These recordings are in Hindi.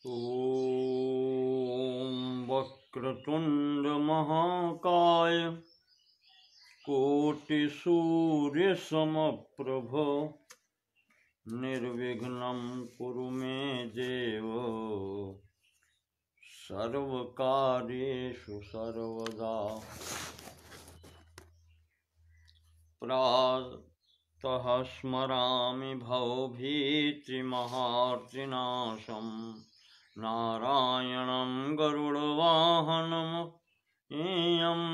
ॐ वक्रतुंड महाकाय कोटिसूर्यसमप्रभ निर्विघ्नं कुरु मे देव सर्वकार्येषु सर्वदा। प्रातः स्मरामि भवभीतिमहार्तिनाशम् नारायणं गरुडवाहनं एयम्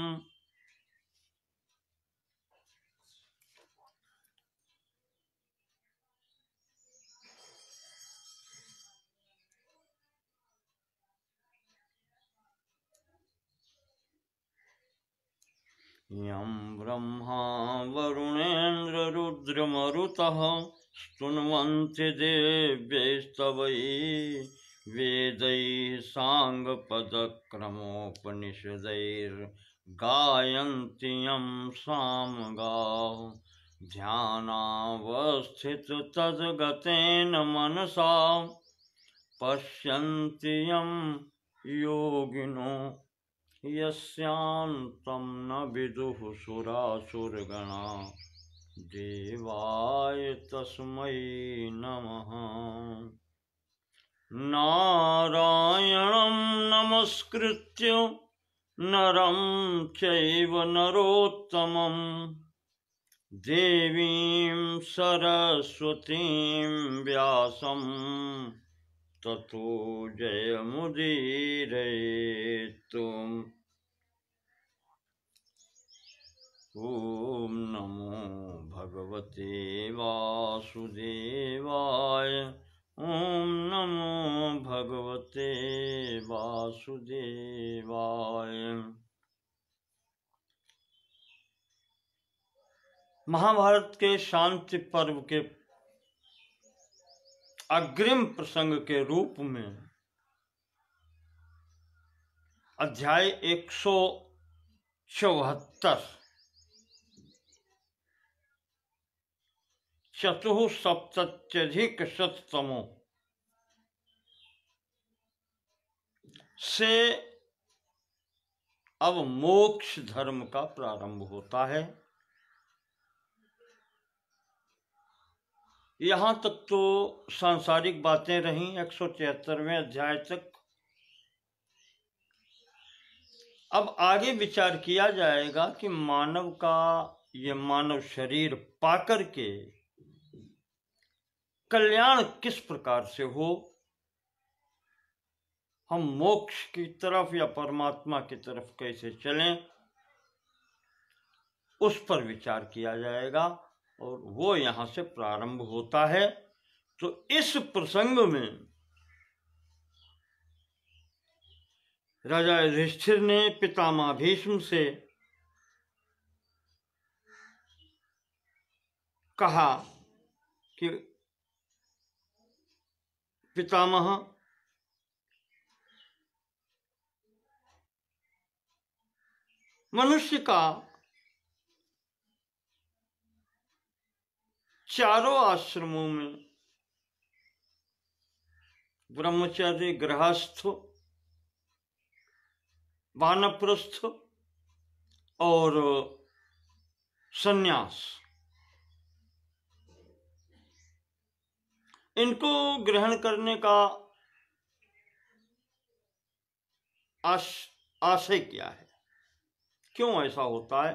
यं ब्रह्मा वरुणेन्द्ररुद्रमरुतः स्तुन्वन्ति दिव्यैस्तवैः वेदैः साङ्गपदक्रमोपनिषदैर्गायन्ति यं सामगाः। ध्यानावस्थिततद्गतेन मनसा पश्यन्ति यं योगिनो यस्यान्तं न विदुः सुरासुरगणा। देवाय तस्मै नमः। नारायणं नमस्कृत्य नरं चैव नरोत्तमं देवीं सरस्वतीं व्यासं ततो जयमुदीरयेत्। ॐ नमो भगवते वासुदेवाय। ॐ नमो भगवते वासुदेवाय। महाभारत के शांति पर्व के अग्रिम प्रसंग के रूप में अध्याय 174 चतुःसप्तत्यधिकशततमों से अब मोक्ष धर्म का प्रारंभ होता है। यहां तक तो सांसारिक बातें रहीं 173वें अध्याय तक। अब आगे विचार किया जाएगा कि मानव का ये मानव शरीर पाकर के कल्याण किस प्रकार से हो, हम मोक्ष की तरफ या परमात्मा की तरफ कैसे चलें, उस पर विचार किया जाएगा और वो यहां से प्रारंभ होता है। तो इस प्रसंग में राजा युधिष्ठिर ने पितामह भीष्म से कहा कि पितामह, मनुष्य का चारों आश्रमों में ब्रह्मचर्य, गृहस्थ, वानप्रस्थ और सन्यास, इनको ग्रहण करने का आशय क्या है, क्यों ऐसा होता है?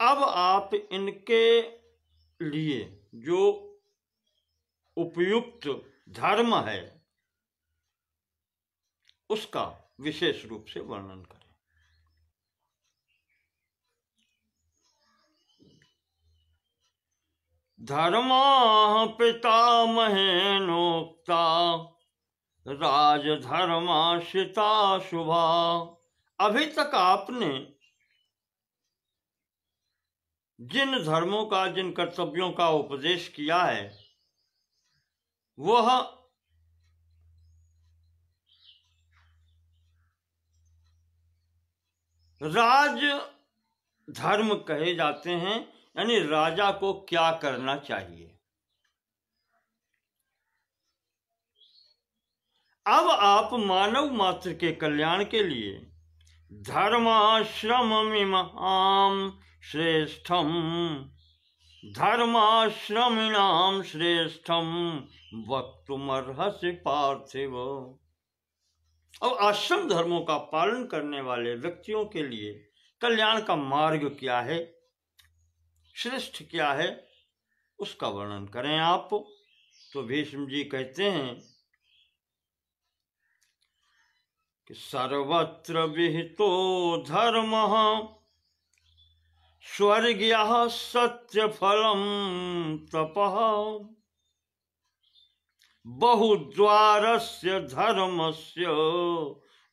अब आप इनके लिए जो उपयुक्त धर्म है उसका विशेष रूप से वर्णन करें। धर्मा पितामहेनोक्ता राजधर्माश्रिता शुभा। अभी तक आपने जिन धर्मों का, जिन कर्तव्यों का उपदेश किया है वह राज धर्म कहे जाते हैं, यानी राजा को क्या करना चाहिए। अब आप मानव मात्र के कल्याण के लिए धर्माश्रममिमहां श्रेष्ठम धर्माश्रमिणां श्रेष्ठम वक्तुमर्हसि पार्थिव। अब आश्रम धर्मों का पालन करने वाले व्यक्तियों के लिए कल्याण का मार्ग क्या है, श्रेष्ठ क्या है, उसका वर्णन करें आप। तो भीष्म जी कहते हैं कि सर्वत्र विहितो धर्मः स्वर्गीयः सत्यफलं तपः बहुद्वारस्य धर्मस्य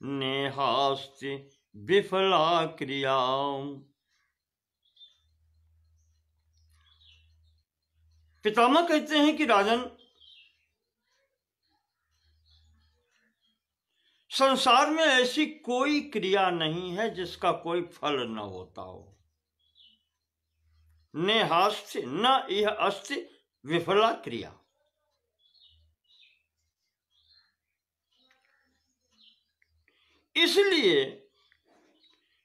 नेहास्ति विफला क्रिया। पितामह कहते हैं कि राजन, संसार में ऐसी कोई क्रिया नहीं है जिसका कोई फल न होता हो। नेहास्ति न यह अस्ति विफला क्रिया। इसलिए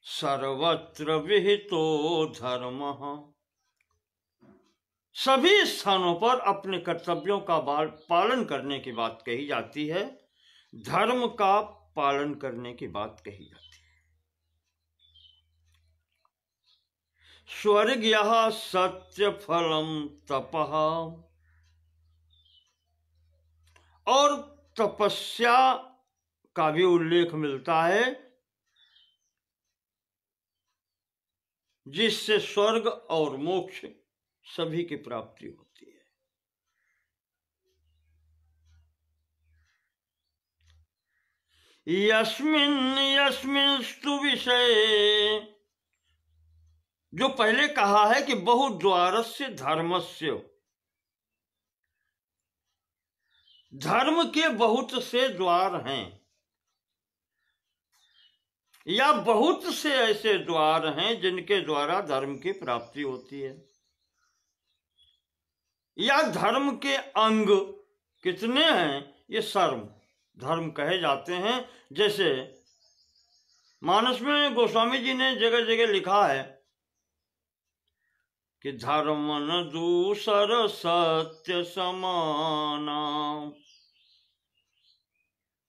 सर्वत्र विहितो धर्मः, सभी स्थानों पर अपने कर्तव्यों का पालन करने की बात कही जाती है, धर्म का पालन करने की बात कही जाती है। स्वर्गीयः सत्यफलं तपः, और तपस्या का भी उल्लेख मिलता है जिससे स्वर्ग और मोक्ष सभी की प्राप्ति होती है। यस्मिन् यस्मिंस्तु विषये, जो पहले कहा है कि बहुद्वारस्य धर्मस्य, धर्म के बहुत से द्वार हैं, या बहुत से ऐसे द्वार हैं जिनके द्वारा धर्म की प्राप्ति होती है, या धर्म के अंग कितने हैं ये सर्व धर्म कहे जाते हैं। जैसे मानस में गोस्वामी जी ने जगह जगह लिखा है कि धर्म न दूसर सत्य समाना,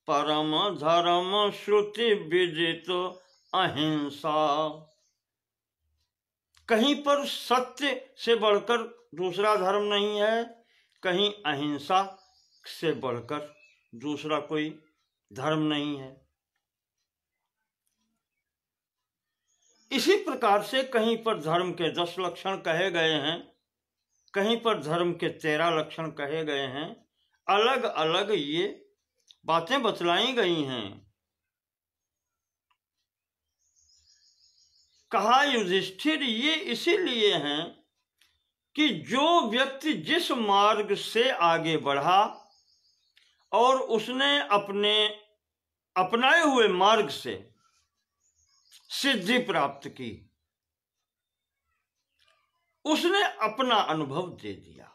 परम धर्म श्रुति विदित अहिंसा। कहीं पर सत्य से बढ़कर दूसरा धर्म नहीं है, कहीं अहिंसा से बढ़कर दूसरा कोई धर्म नहीं है। इसी प्रकार से कहीं पर धर्म के 10 लक्षण कहे गए हैं, कहीं पर धर्म के 13 लक्षण कहे गए हैं। अलग अलग ये बातें बतलाई गई हैं। कहा युधिष्ठिर, ये इसीलिए हैं कि जो व्यक्ति जिस मार्ग से आगे बढ़ा और उसने अपने अपनाए हुए मार्ग से सिद्धि प्राप्त की, उसने अपना अनुभव दे दिया।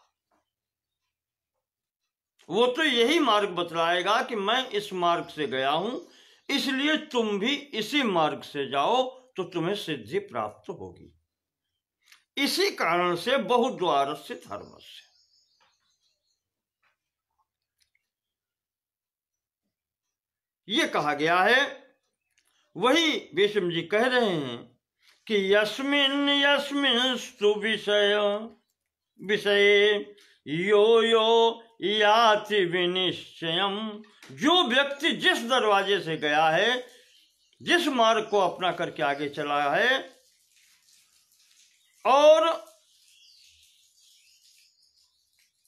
वो तो यही मार्ग बतलाएगा कि मैं इस मार्ग से गया हूं, इसलिए तुम भी इसी मार्ग से जाओ तो तुम्हें सिद्धि प्राप्त होगी। इसी कारण से बहुद्वारस्य धर्मस्य, ये कहा गया है। वही भीष्म जी कह रहे हैं कि यस्मिन् यस्मिंस्तु विषये यो यो याति विनिश्चयम्, जो व्यक्ति जिस दरवाजे से गया है, जिस मार्ग को अपना करके आगे चला है और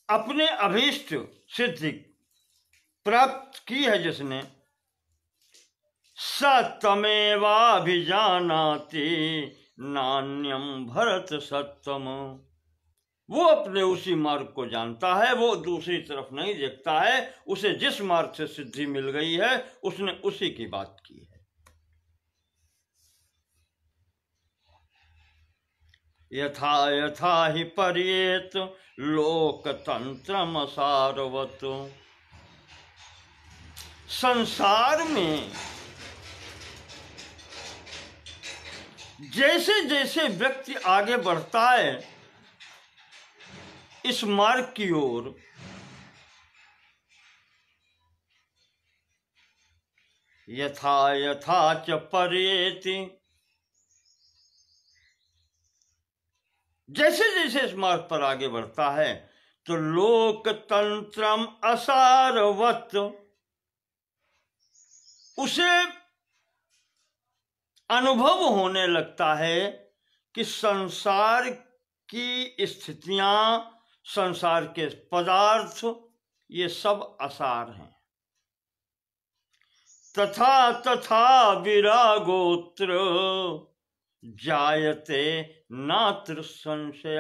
अपने अभीष्ट सिद्धि प्राप्त की है जिसने, स तमेवाभिजानाति नान्यम भरत सत्तम, वो अपने उसी मार्ग को जानता है, वो दूसरी तरफ नहीं देखता है। उसे जिस मार्ग से सिद्धि मिल गई है उसने उसी की बात की है। यथा यथा ही पर्येत लोकतंत्रम सारवत। संसार में जैसे जैसे व्यक्ति आगे बढ़ता है इस मार्ग की ओर, यथा यथा च पर्येति, जैसे जैसे इस मार्ग पर आगे बढ़ता है तो लोकतंत्रम असारवत, उसे अनुभव होने लगता है कि संसार की स्थितियां, संसार के पदार्थ, ये सब असार हैं। तथा तथा विरागोत्र जायते नात्र संशय।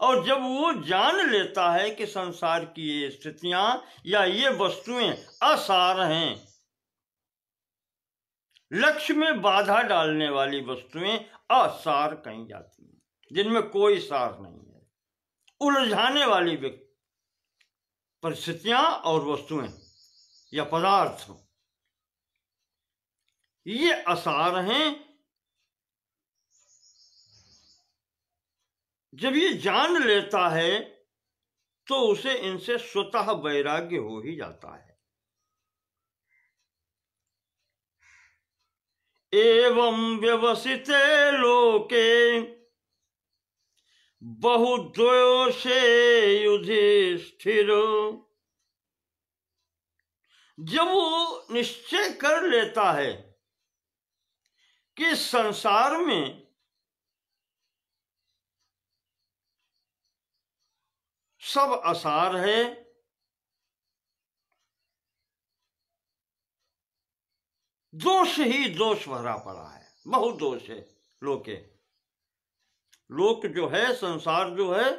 और जब वो जान लेता है कि संसार की ये स्थितियां या ये वस्तुएं असार हैं, लक्ष्य में बाधा डालने वाली वस्तुएं असार कही जाती हैं, जिनमें कोई सार नहीं है, उलझाने वाली परिस्थितियां और वस्तुएं या पदार्थ ये असार हैं। जब ये जान लेता है तो उसे इनसे स्वतः वैराग्य हो ही जाता है। एवं व्यवसिते लोके बहुद्वयोषे युधिष्ठिर। जब वो निश्चय कर लेता है कि संसार में सब असार है, दोष ही दोष भरा पड़ा है, बहुत दोष है लोके। लोक जो है, संसार जो है,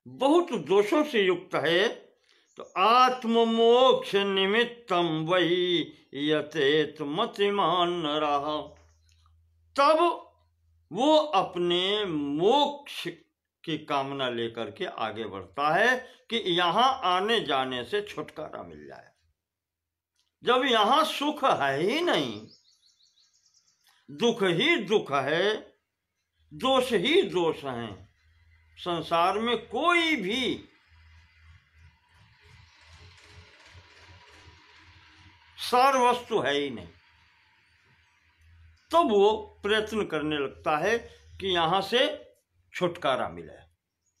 बहुत दोषों से युक्त है। तो आत्ममोक्ष निमित्तम वही यतेत मतिमान रहा, तब वो अपने मोक्ष की कामना लेकर के आगे बढ़ता है कि यहां आने जाने से छुटकारा मिल जाए। जब यहां सुख है ही नहीं, दुख ही दुख है, दोष ही दोष हैं, संसार में कोई भी सार वस्तु है ही नहीं, तो वो प्रयत्न करने लगता है कि यहां से छुटकारा मिले।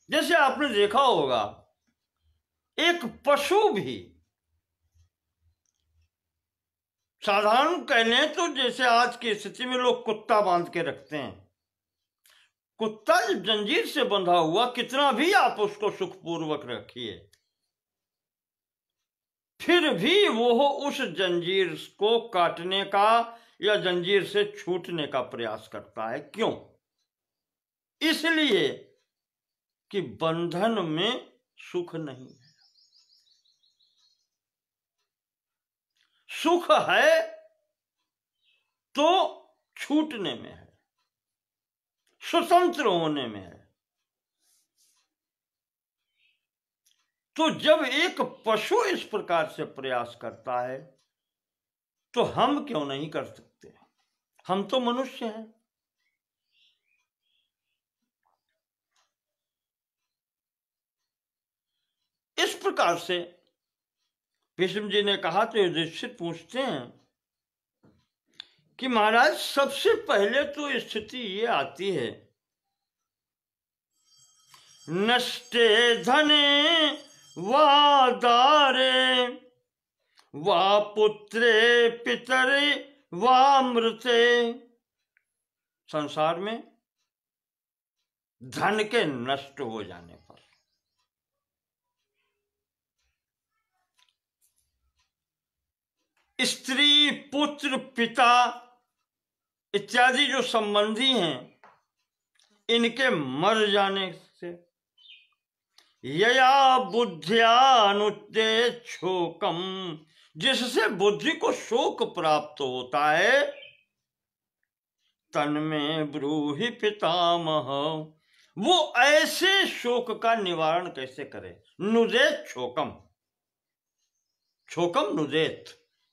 जैसे आपने देखा होगा, एक पशु भी, साधारण कह लें तो जैसे आज की स्थिति में लोग कुत्ता बांध के रखते हैं, कुत्ता जब जंजीर से बंधा हुआ, कितना भी आप उसको सुखपूर्वक रखिए, फिर भी वो उस जंजीर को काटने का या जंजीर से छूटने का प्रयास करता है। क्यों? इसलिए कि बंधन में सुख नहीं है। सुख है तो छूटने में है, स्वतंत्र होने में है। तो जब एक पशु इस प्रकार से प्रयास करता है तो हम क्यों नहीं कर सकते? हम तो मनुष्य हैं। इस प्रकार से भीष्म जी ने कहा तो युधिष्ठिर पूछते हैं कि महाराज, सबसे पहले तो स्थिति ये आती है, नष्टे धने वा दारे वा पुत्रे पितरे वा मृते। संसार में धन के नष्ट हो जाने पर, स्त्री, पुत्र, पिता इत्यादि जो संबंधी हैं, इनके मर जाने से, यया बुद्ध्यानुत्ते शोकम, जिससे बुद्धि को शोक प्राप्त होता है, तन्मे ब्रूहि पितामह वो ऐसे शोक का निवारण कैसे करे। नुदेत शोकम, शोकम नुदेत,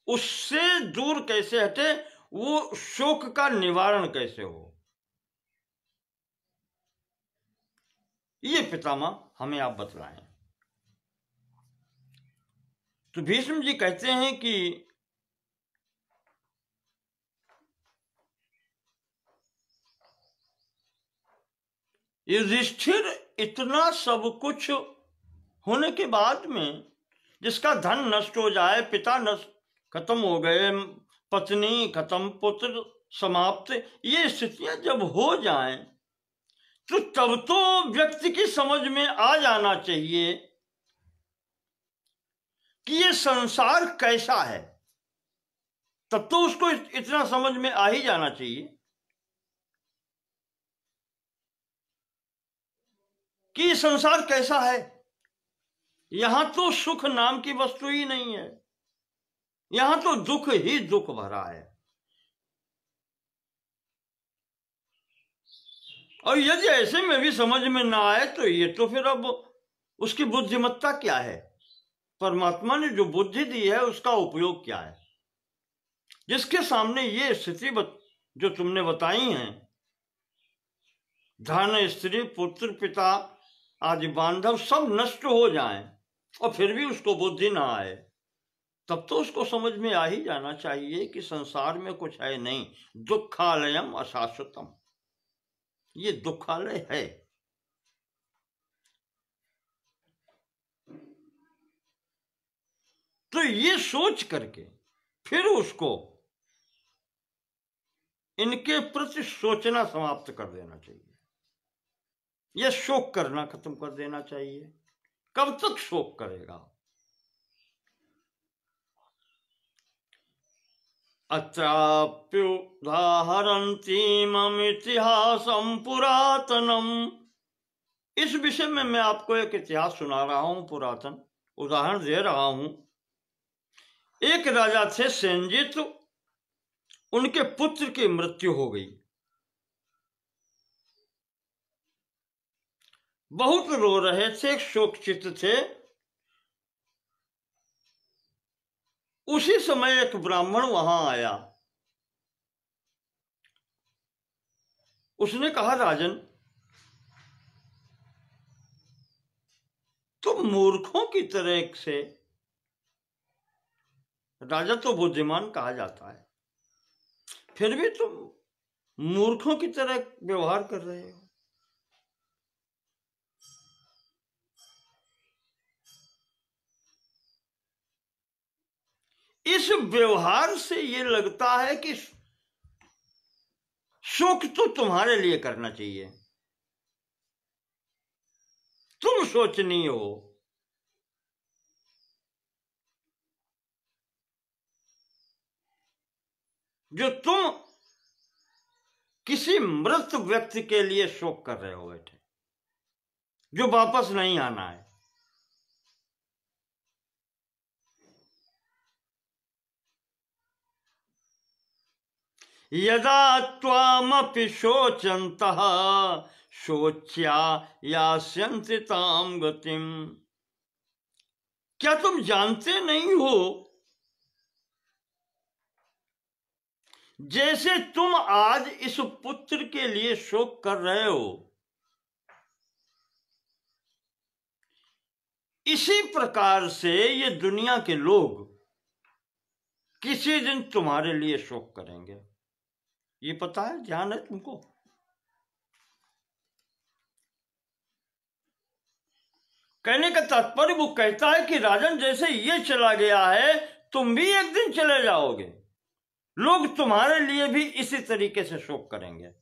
उससे दूर कैसे हटे, वो शोक का निवारण कैसे हो, ये पितामह हमें आप बतलाएं। तो भीष्म जी कहते हैं कि युधिष्ठिर इतना सब कुछ होने के बाद में, जिसका धन नष्ट हो जाए, पिता नष्ट खत्म हो गए, पत्नी खत्म, पुत्र समाप्त, ये स्थितियां जब हो जाएं, तो तब तो व्यक्ति की समझ में आ जाना चाहिए कि ये संसार कैसा है। तब तो उसको इतना समझ में आ ही जाना चाहिए कि ये संसार कैसा है। यहां तो सुख नाम की वस्तु ही नहीं है, यहां तो दुख ही दुख भरा है। और यदि ऐसे में भी समझ में ना आए तो ये तो फिर अब उसकी बुद्धिमत्ता क्या है, परमात्मा ने जो बुद्धि दी है उसका उपयोग क्या है। जिसके सामने ये स्थिति जो तुमने बताई हैं, धन स्त्री पुत्र पिता आदि बांधव सब नष्ट हो जाएं और फिर भी उसको बुद्धि ना आए, तब तो उसको समझ में आ ही जाना चाहिए कि संसार में कुछ है नहीं, दुखालयम अशाश्वतम, ये दुखालय है। तो ये सोच करके फिर उसको इनके प्रति सोचना समाप्त कर देना चाहिए, यह शोक करना खत्म कर देना चाहिए। कब तक शोक करेगा। अत्राप्युदाहरन्तीममितिहासं पुरातनम, इस विषय में मैं आपको एक इतिहास सुना रहा हूं, पुरातन उदाहरण दे रहा हूं। एक राजा थे सेनजित, उनके पुत्र की मृत्यु हो गई, बहुत रो रहे थे, शोकचित्त थे। उसी समय एक ब्राह्मण वहां आया, उसने कहा राजन तुम मूर्खों की तरह से, राजा तो बुद्धिमान कहा जाता है, फिर भी तुम मूर्खों की तरह व्यवहार कर रहे हो। इस व्यवहार से ये लगता है कि शोक तो तुम्हारे लिए करना चाहिए, तुम शोचनीय हो। जो तुम किसी मृत व्यक्ति के लिए शोक कर रहे हो बैठे, जो वापस नहीं आना है। यदा त्वामपि शोचन्तः शोच्या यास्यन्ति ताम गतिम, क्या तुम जानते नहीं हो जैसे तुम आज इस पुत्र के लिए शोक कर रहे हो, इसी प्रकार से ये दुनिया के लोग किसी दिन तुम्हारे लिए शोक करेंगे। ये पता है, ध्यान है तुमको। कहने का तात्पर्य वो कहता है कि राजन जैसे ये चला गया है, तुम भी एक दिन चले जाओगे, लोग तुम्हारे लिए भी इसी तरीके से शोक करेंगे।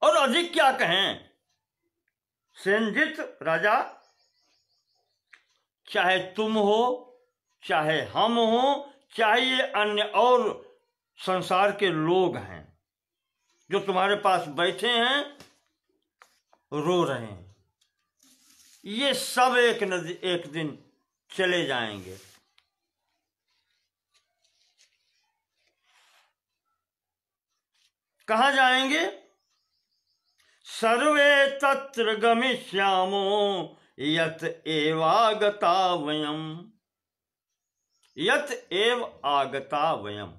और अधिक क्या कहें, सेनजित राजा, चाहे तुम हो, चाहे हम हो, चाहे ये अन्य और संसार के लोग हैं जो तुम्हारे पास बैठे हैं रो रहे हैं, ये सब एक दिन चले जाएंगे। कहाँ जाएंगे? सर्वे तत्र गमिष्यामो यत एवागता वयम, यत एव आगता वयम,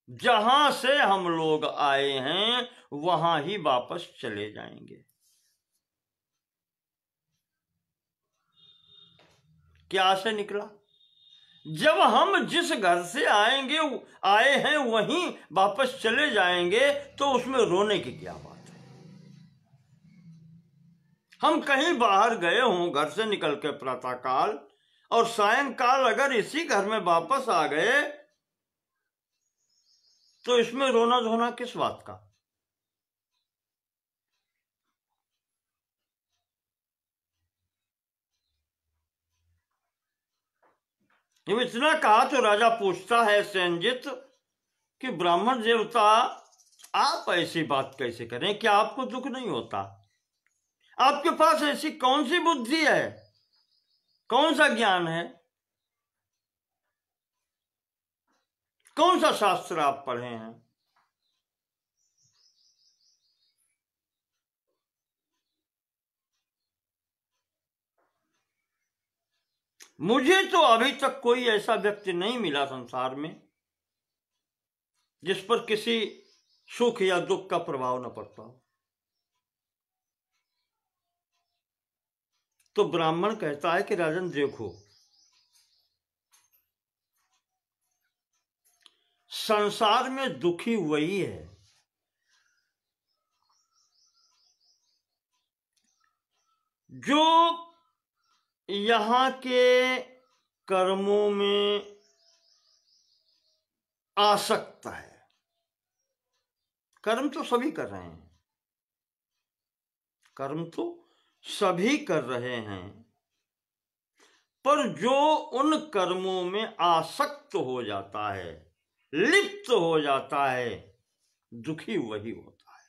जहां से हम लोग आए हैं वहां ही वापस चले जाएंगे। क्या से निकला? जब हम जिस घर से आए हैं वहीं वापस चले जाएंगे तो उसमें रोने की क्या बात है? हम कहीं बाहर गए हों घर से निकल के प्रातःकाल, और सायंकाल अगर इसी घर में वापस आ गए तो इसमें रोना धोना किस बात का? जब इतना कहा तो राजा पूछता है सेनजित कि ब्राह्मण देवता आप ऐसी बात कैसे करें? क्या आपको दुख नहीं होता? आपके पास ऐसी कौन सी बुद्धि है, कौन सा ज्ञान है, कौन सा शास्त्र आप पढ़े हैं? मुझे तो अभी तक कोई ऐसा व्यक्ति नहीं मिला संसार में जिस पर किसी सुख या दुख का प्रभाव न पड़ता हो। तो ब्राह्मण कहता है कि राजन देखो, संसार में दुखी वही है जो यहां के कर्मों में आसक्त है। कर्म तो सभी कर रहे हैं, कर्म तो सभी कर रहे हैं, पर जो उन कर्मों में आसक्त हो जाता है, लिप्त हो जाता है, दुखी वही होता है।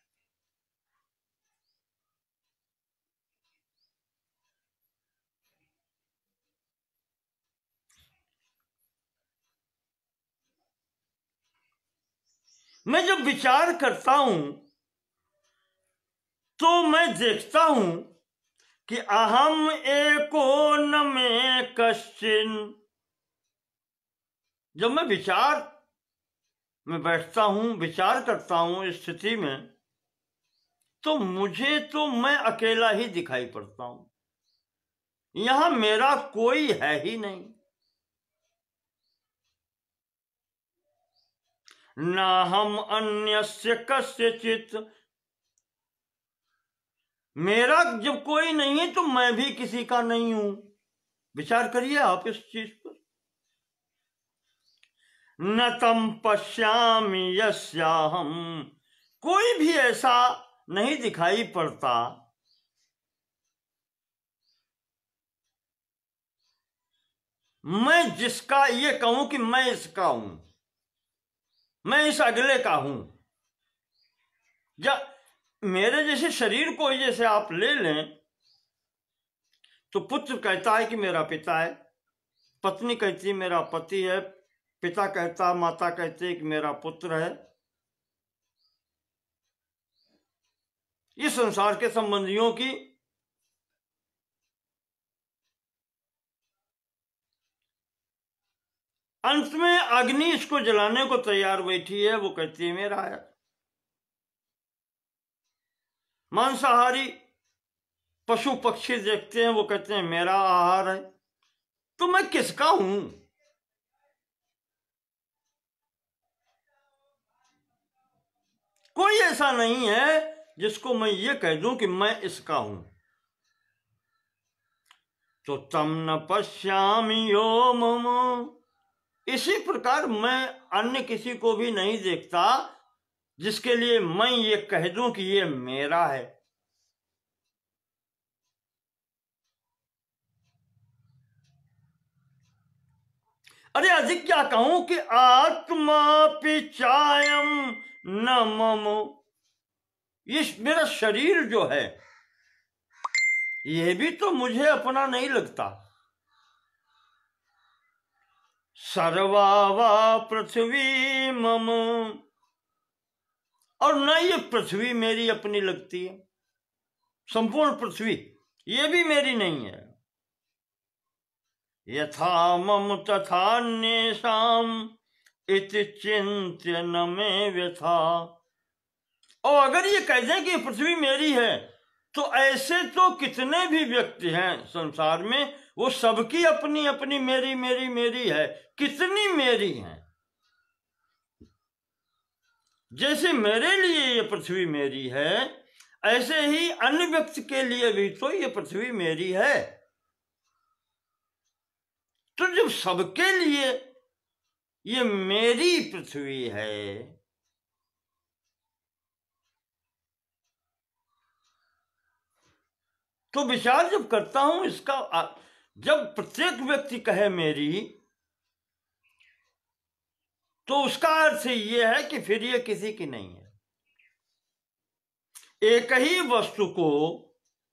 मैं जब विचार करता हूं तो मैं देखता हूं कि अहम एको न में कश्चिन। जब मैं बैठता हूं, विचार करता हूं इस स्थिति में, तो मुझे तो मैं अकेला ही दिखाई पड़ता हूं, यहां मेरा कोई है ही नहीं। ना हम अन्यस्य कस्यचित्, मेरा जब कोई नहीं है तो मैं भी किसी का नहीं हूं। विचार करिए आप इस चीज पर। न तम पश्यामि यस्याहम, कोई भी ऐसा नहीं दिखाई पड़ता मैं जिसका ये कहूं कि मैं इसका हूं, मैं इस अगले का हूं। जब मेरे जैसे शरीर को जैसे आप ले लें तो पुत्र कहता है कि मेरा पिता है, पत्नी कहती है मेरा पति है, पिता कहता, माता कहती है कि मेरा पुत्र है। इस संसार के संबंधियों की अंत में अग्नि इसको जलाने को तैयार बैठी है, वो कहती है मेरा है। मांसाहारी पशु पक्षी देखते हैं, वो कहते हैं मेरा आहार है। तो मैं किसका हूं? कोई ऐसा नहीं है जिसको मैं ये कह दूं कि मैं इसका हूं। तो तम न पश्यामि यो मम, इसी प्रकार मैं अन्य किसी को भी नहीं देखता जिसके लिए मैं ये कह दूं कि ये मेरा है। अरे अधिक क्या कहूं कि आत्मा पिचायम न मम, ये मेरा शरीर जो है ये भी तो मुझे अपना नहीं लगता। सर्वा वा पृथ्वी मम, और न ये पृथ्वी मेरी अपनी लगती है। संपूर्ण पृथ्वी ये भी मेरी नहीं है। यथा मम तथा अन्येषाम इति चिंत्य न मे व्यथा। और अगर ये कह दें कि पृथ्वी मेरी है, तो ऐसे तो कितने भी व्यक्ति हैं संसार में, वो सबकी अपनी अपनी मेरी मेरी मेरी है। कितनी मेरी हैं? जैसे मेरे लिए ये पृथ्वी मेरी है, ऐसे ही अन्य व्यक्ति के लिए भी तो ये पृथ्वी मेरी है। तो जब सबके लिए ये मेरी पृथ्वी है, तो विचार जब करता हूं इसका, जब प्रत्येक व्यक्ति कहे मेरी, तो उसका अर्थ यह है कि फिर ये किसी की नहीं है। एक ही वस्तु को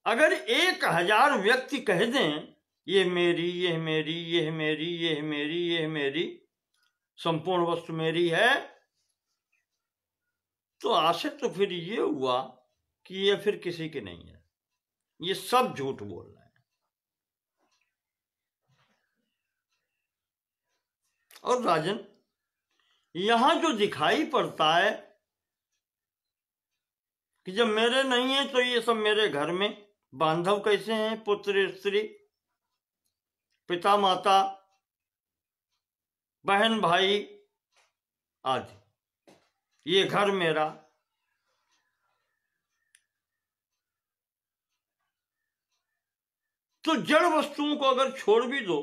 अगर 1000 व्यक्ति कह दें ये मेरी, ये मेरी, ये मेरी, ये मेरी, ये मेरी, संपूर्ण वस्तु मेरी है, तो आशय तो फिर ये हुआ कि ये फिर किसी की नहीं है। ये सब झूठ बोल रहे हैं। और राजन, यहां जो दिखाई पड़ता है कि जब मेरे नहीं है तो ये सब मेरे घर में बांधव कैसे हैं, पुत्र स्त्री, पिता माता, बहन भाई आदि, ये घर मेरा। तो जड़ वस्तुओं को अगर छोड़ भी दो,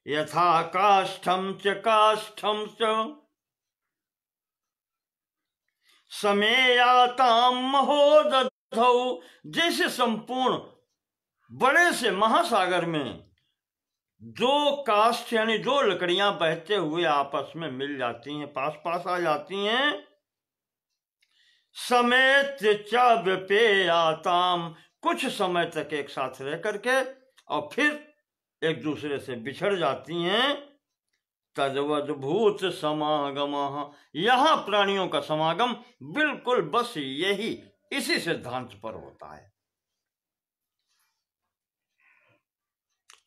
यथा काष्ठम च काष्ठम च समेयाताम महोदधौ, जैसे संपूर्ण बड़े से महासागर में दो काष्ठ यानी दो लकड़ियां बहते हुए आपस में मिल जाती हैं, पास पास आ जाती हैं। समेत च व्यपेयाताम, कुछ समय तक एक साथ रह करके और फिर एक दूसरे से बिछड़ जाती हैं। तद्वद्भूत समागम, यहां प्राणियों का समागम बिल्कुल बस यही इसी सिद्धांत पर होता है।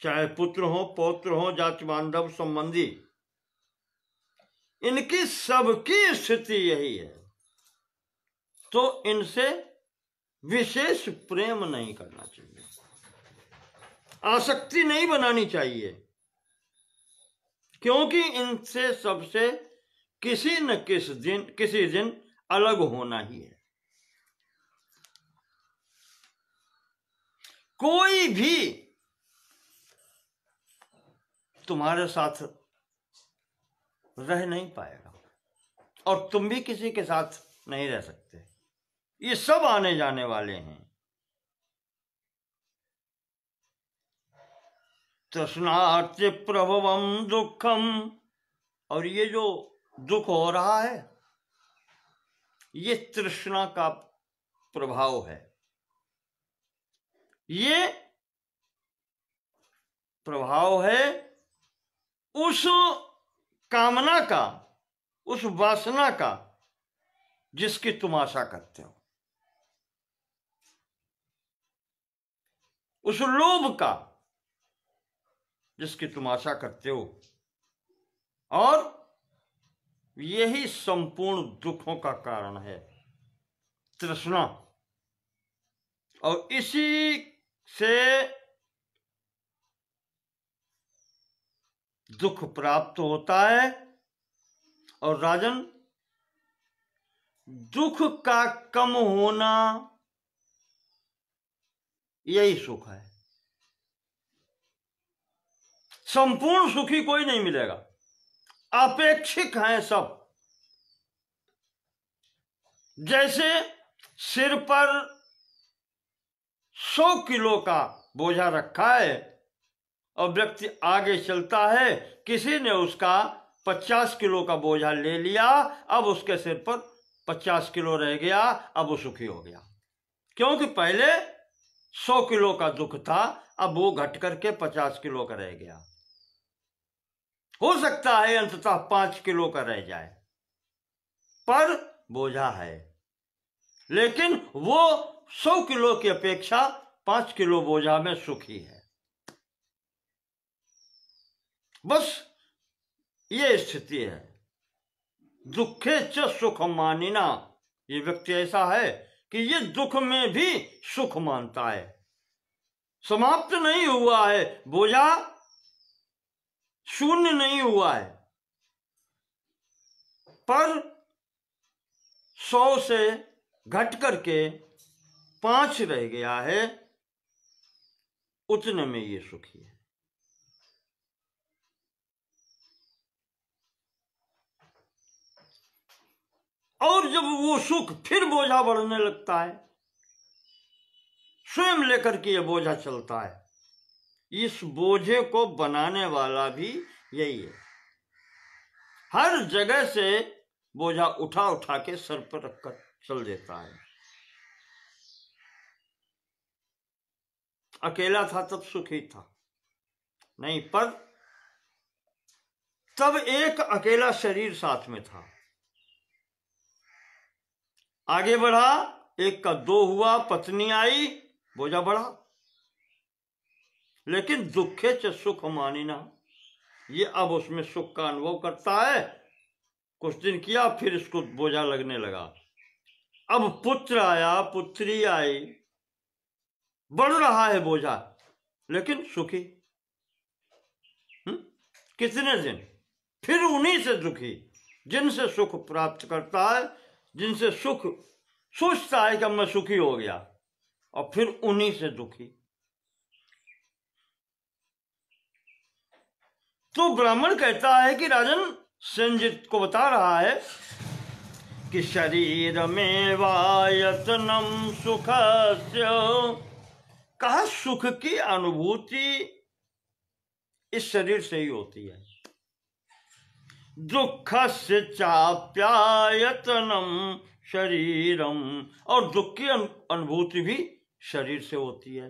चाहे पुत्र हो, पौत्र हो, जाति बांधव संबंधी, इनकी सबकी स्थिति यही है। तो इनसे विशेष प्रेम नहीं करना चाहिए, आसक्ति नहीं बनानी चाहिए, क्योंकि इनसे सबसे किसी न किसी दिन अलग होना ही है। कोई भी तुम्हारे साथ रह नहीं पाएगा और तुम भी किसी के साथ नहीं रह सकते। ये सब आने जाने वाले हैं। तृष्णार्थ प्रभवम दुखम, और ये जो दुख हो रहा है ये तृष्णा का प्रभाव है। ये प्रभाव है उस कामना का, उस वासना का जिसकी तुम आशा करते हो, उस लोभ का जिसकी तुम आशा करते हो। और यही संपूर्ण दुखों का कारण है, तृष्णा। और इसी से दुख प्राप्त होता है। और राजन, दुख का कम होना यही सुख है। संपूर्ण सुखी कोई नहीं मिलेगा, अपेक्षिक हैं सब। जैसे सिर पर 100 किलो का बोझा रखा है और व्यक्ति आगे चलता है, किसी ने उसका 50 किलो का बोझा ले लिया, अब उसके सिर पर 50 किलो रह गया, अब वो सुखी हो गया। क्योंकि पहले 100 किलो का दुख था, अब वो घट करके 50 किलो का रह गया। हो सकता है अंततः 5 किलो का रह जाए, पर बोझा है, लेकिन वो 100 किलो की अपेक्षा 5 किलो बोझा में सुखी है। बस ये स्थिति है। दुखे च सुख मानिना, ये व्यक्ति ऐसा है कि ये दुख में भी सुख मानता है। समाप्त नहीं हुआ है, बोझा शून्य नहीं हुआ है, पर 100 से घट करके 5 रह गया है, उतने में ये सुखी है। और जब वो सुख फिर बोझा बढ़ने लगता है, स्वयं लेकर के ये बोझा चलता है। इस बोझे को बनाने वाला भी यही है। हर जगह से बोझा उठा उठा के सर पर रखकर चल देता है। अकेला था तब सुखी था नहीं, पर तब एक अकेला शरीर साथ में था। आगे बढ़ा, 1 का 2 हुआ, पत्नी आई, बोझा बढ़ा। लेकिन दुखे च सुख मानिना, ये अब उसमें सुख का अनुभव करता है। कुछ दिन किया, फिर इसको बोझा लगने लगा। अब पुत्र आया, पुत्री आई, बढ़ रहा है बोझा, लेकिन सुखी। कितने दिन, फिर उन्हीं से दुखी, जिनसे सुख प्राप्त करता है, जिनसे सुख सोचता है कि मैं सुखी हो गया, और फिर उन्हीं से दुखी। तो ब्राह्मण कहता है कि राजन, संजित को बता रहा है कि शरीर में वायतनम सुखस्य, कहा सुख की अनुभूति इस शरीर से ही होती है। दुखस्य चाप्यायतनम शरीरम, और दुख की अनुभूति भी शरीर से होती है।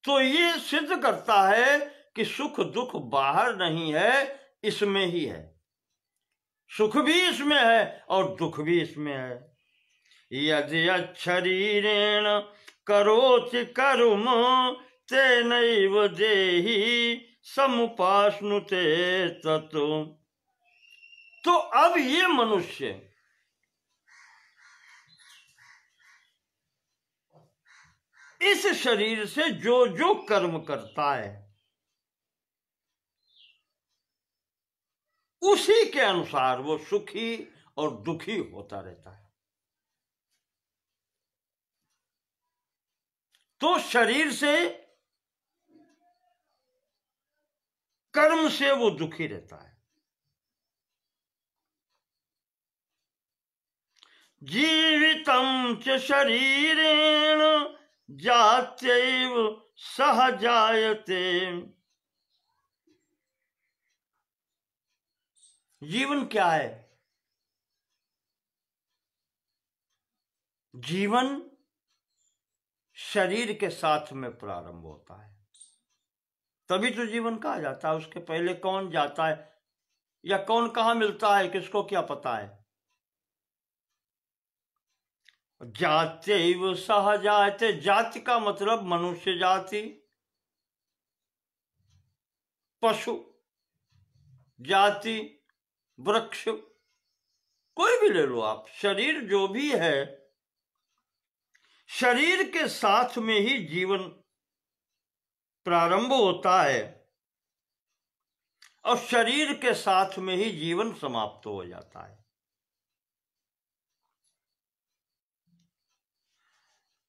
तो ये सिद्ध करता है कि सुख दुख बाहर नहीं है, इसमें ही है। सुख भी इसमें है और दुख भी इसमें है। यदि शरीरेण करोति कर्म तेनैव देहि समुपाश्नुते ततो। तो अब ये मनुष्य इस शरीर से जो जो कर्म करता है, उसी के अनुसार वो सुखी और दुखी होता रहता है। तो शरीर से, कर्म से वो दुखी रहता है। जीवितम च शरीरेण जात्यैव सह जायते। जीवन क्या है? जीवन शरीर के साथ में प्रारंभ होता है, तभी तो जीवन कहा जाता है। उसके पहले कौन जाता है या कौन कहां मिलता है, किसको क्या पता है। जात्यैव सह जायते, जाति का मतलब मनुष्य जाति, पशु जाति, वृक्ष, कोई भी ले लो आप। शरीर जो भी है, शरीर के साथ में ही जीवन प्रारंभ होता है और शरीर के साथ में ही जीवन समाप्त हो जाता है।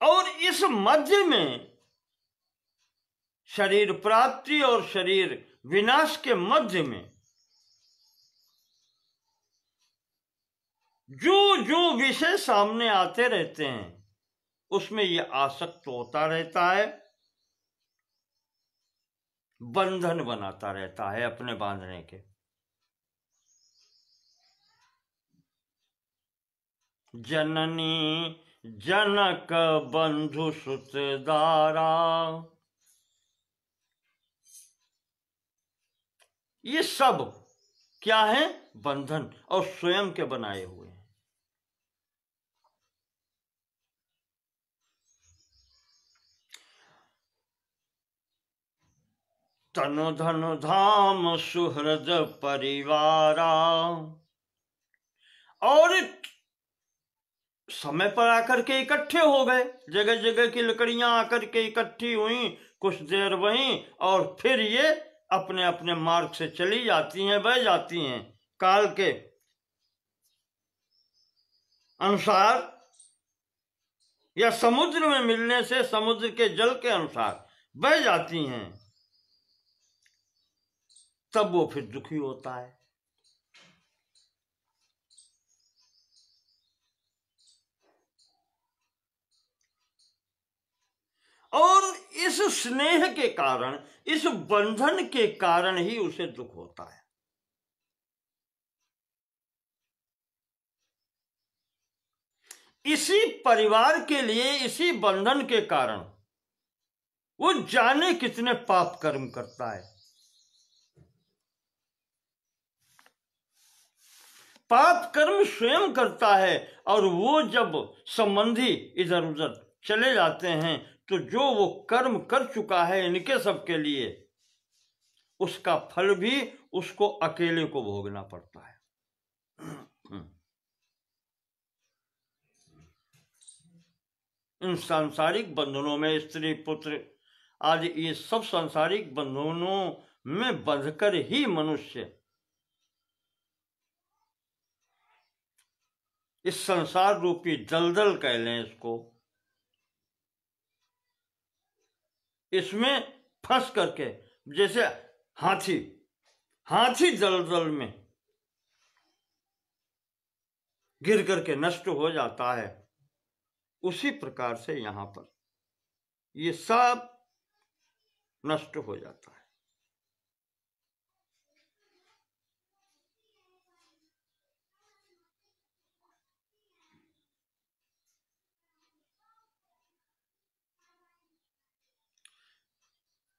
और इस मध्य में, शरीर प्राप्ति और शरीर विनाश के मध्य में, जो जो विषय सामने आते रहते हैं, उसमें यह आसक्त होता रहता है, बंधन बनाता रहता है अपने बांधने के। जननी जनक बंधु सुत दारा, ये सब क्या है? बंधन, और स्वयं के बनाए हुए हैं। तनु धनु धाम सुहृद परिवारा, और समय पर आकर के इकट्ठे हो गए, जगह जगह की लकड़ियां आकर के इकट्ठी हुई, कुछ देर वहीं, और फिर ये अपने अपने मार्ग से चली जाती हैं, बह जाती हैं, काल के अनुसार या समुद्र में मिलने से समुद्र के जल के अनुसार बह जाती हैं। तब वो फिर दुखी होता है। और इस स्नेह के कारण, इस बंधन के कारण ही उसे दुख होता है। इसी परिवार के लिए, इसी बंधन के कारण वो जाने कितने पाप कर्म करता है। पाप कर्म स्वयं करता है, और वो जब संबंधी इधर उधर चले जाते हैं तो जो वो कर्म कर चुका है इनके सबके लिए, उसका फल भी उसको अकेले को भोगना पड़ता है। इन सांसारिक बंधनों में स्त्री पुत्र आदि, ये सब सांसारिक बंधनों में बंधकर ही मनुष्य इस संसार रूपी दलदल कह लें इसको, इसमें फंस करके, जैसे हाथी दलदल में गिर करके नष्ट हो जाता है, उसी प्रकार से यहां पर ये सब नष्ट हो जाता है।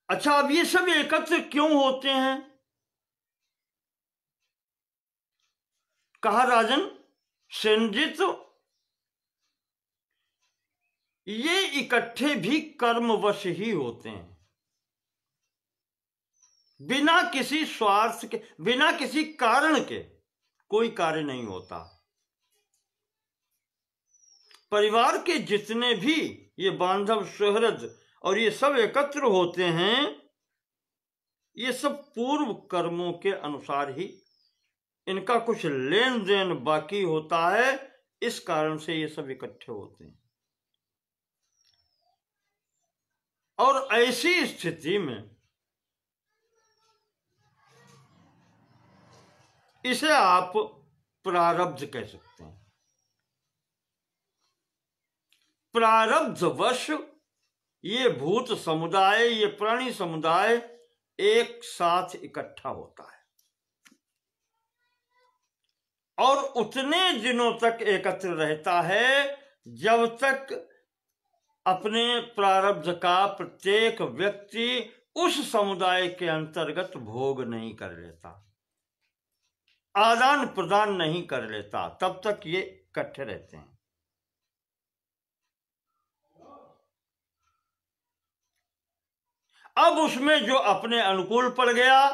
अच्छा, अब ये सब एकत्र क्यों होते हैं? कहा राजन सेनजित, ये इकट्ठे भी कर्मवश ही होते हैं, बिना किसी स्वार्थ के, बिना किसी कारण के कोई कार्य नहीं होता। परिवार के जितने भी ये बांधव सुहृद और ये सब एकत्र होते हैं, ये सब पूर्व कर्मों के अनुसार ही इनका कुछ लेन देन बाकी होता है, इस कारण से ये सब इकट्ठे होते हैं। और ऐसी स्थिति में इसे आप प्रारब्ध कह सकते हैं। प्रारब्धवश ये भूत समुदाय, ये प्राणी समुदाय एक साथ इकट्ठा होता है, और उतने दिनों तक एकत्र रहता है जब तक अपने प्रारब्ध का प्रत्येक व्यक्ति उस समुदाय के अंतर्गत भोग नहीं कर लेता, आदान प्रदान नहीं कर लेता, तब तक ये इकट्ठे रहते हैं। अब उसमें जो अपने अनुकूल पड़ गया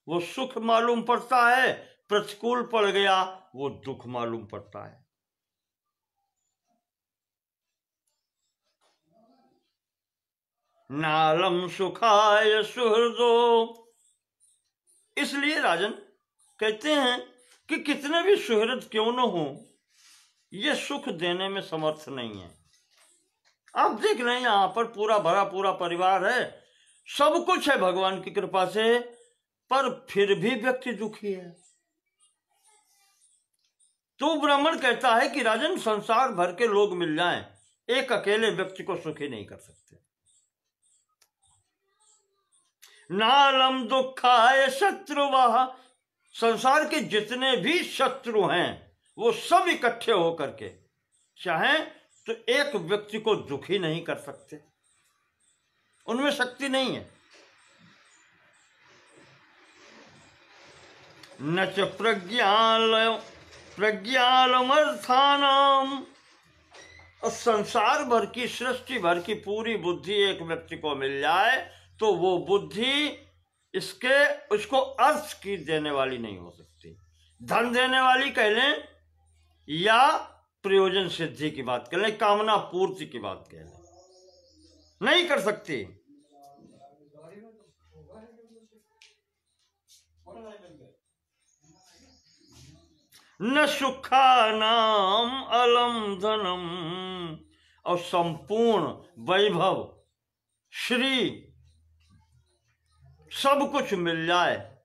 वो सुख मालूम पड़ता है, प्रतिकूल पड़ गया वो दुख मालूम पड़ता है। नालम सुखाय सुहृदो, इसलिए राजन कहते हैं कि कितने भी सुहृद क्यों न हो, ये सुख देने में समर्थ नहीं है। आप देख रहे हैं यहां पर पूरा भरा पूरा परिवार है, सब कुछ है भगवान की कृपा से, पर फिर भी व्यक्ति दुखी है। तो ब्राह्मण कहता है कि राजन संसार भर के लोग मिल जाएं, एक अकेले व्यक्ति को सुखी नहीं कर सकते। नालम दुखाय शत्रुवाह, संसार के जितने भी शत्रु हैं वो सब इकट्ठे होकर के चाहें तो एक व्यक्ति को दुखी नहीं कर सकते, उनमें शक्ति नहीं है। न च प्रज्ञालमर्थानाम। और संसार भर की, सृष्टि भर की पूरी बुद्धि एक व्यक्ति को मिल जाए तो वो बुद्धि उसको अर्थ की देने वाली नहीं हो सकती। धन देने वाली कह लें या प्रयोजन सिद्धि की बात कह लें, कामना पूर्ति की बात कह लें, नहीं कर सकती। न सुखानाम अलम धनम। और संपूर्ण वैभव, श्री, सब कुछ मिल जाए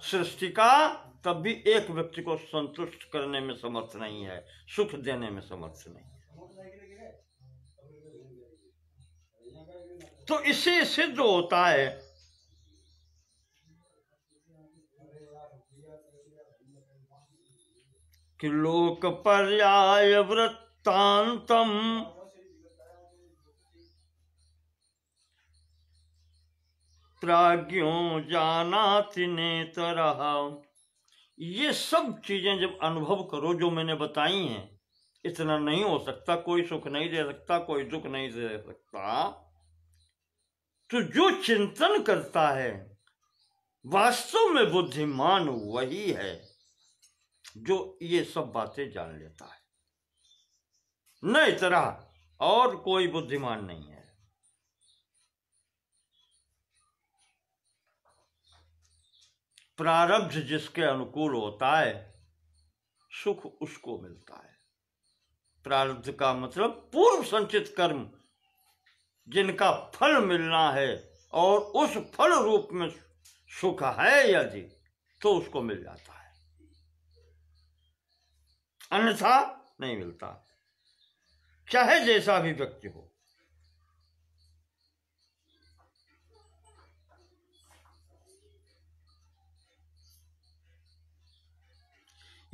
सृष्टि का, तब भी एक व्यक्ति को संतुष्ट करने में समर्थ नहीं है, सुख देने में समर्थ नहीं है। तो इससे सिद्ध होता है कि लोक पर्याय वृत्तांतम प्राज्ञों जानाति नेतरः। ये सब चीजें जब अनुभव करो जो मैंने बताई हैं, इतना नहीं हो सकता, कोई सुख नहीं दे सकता, कोई दुख नहीं दे सकता, तो जो चिंतन करता है वास्तव में बुद्धिमान वही है जो ये सब बातें जान लेता है, न इतना और कोई बुद्धिमान नहीं है। प्रारब्ध जिसके अनुकूल होता है सुख उसको मिलता है। प्रारब्ध का मतलब पूर्व संचित कर्म जिनका फल मिलना है और उस फल रूप में सुख है यदि, तो उसको मिल जाता है, अन्यथा नहीं मिलता, चाहे जैसा भी व्यक्ति हो।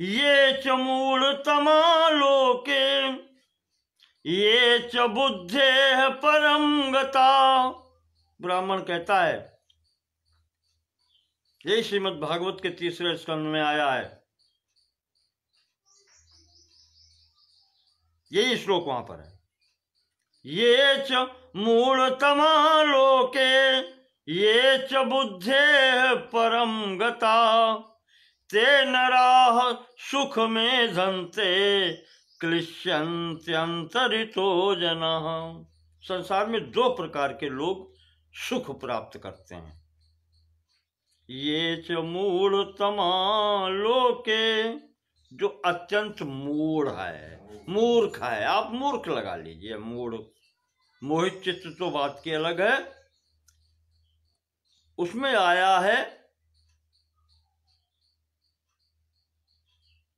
ये च मूलतमा लोके ये च बुद्धे परम गता। ब्राह्मण कहता है, यही श्रीमद् भागवत के 3रे स्कंद में आया है, यही श्लोक वहां पर है। ये च मूलतमा लोके ये च बुद्धे परम गता ते नराः सुख में धन्ते क्लिश्यन्त्यन्तरितो जनः। संसार में 2 प्रकार के लोग सुख प्राप्त करते हैं। ये च मूढ़तमा लोके, जो अत्यंत मूढ़ है, मूर्ख है, आप मूर्ख लगा लीजिए, मूढ़, मोहित चित्त तो बात की अलग है, उसमें आया है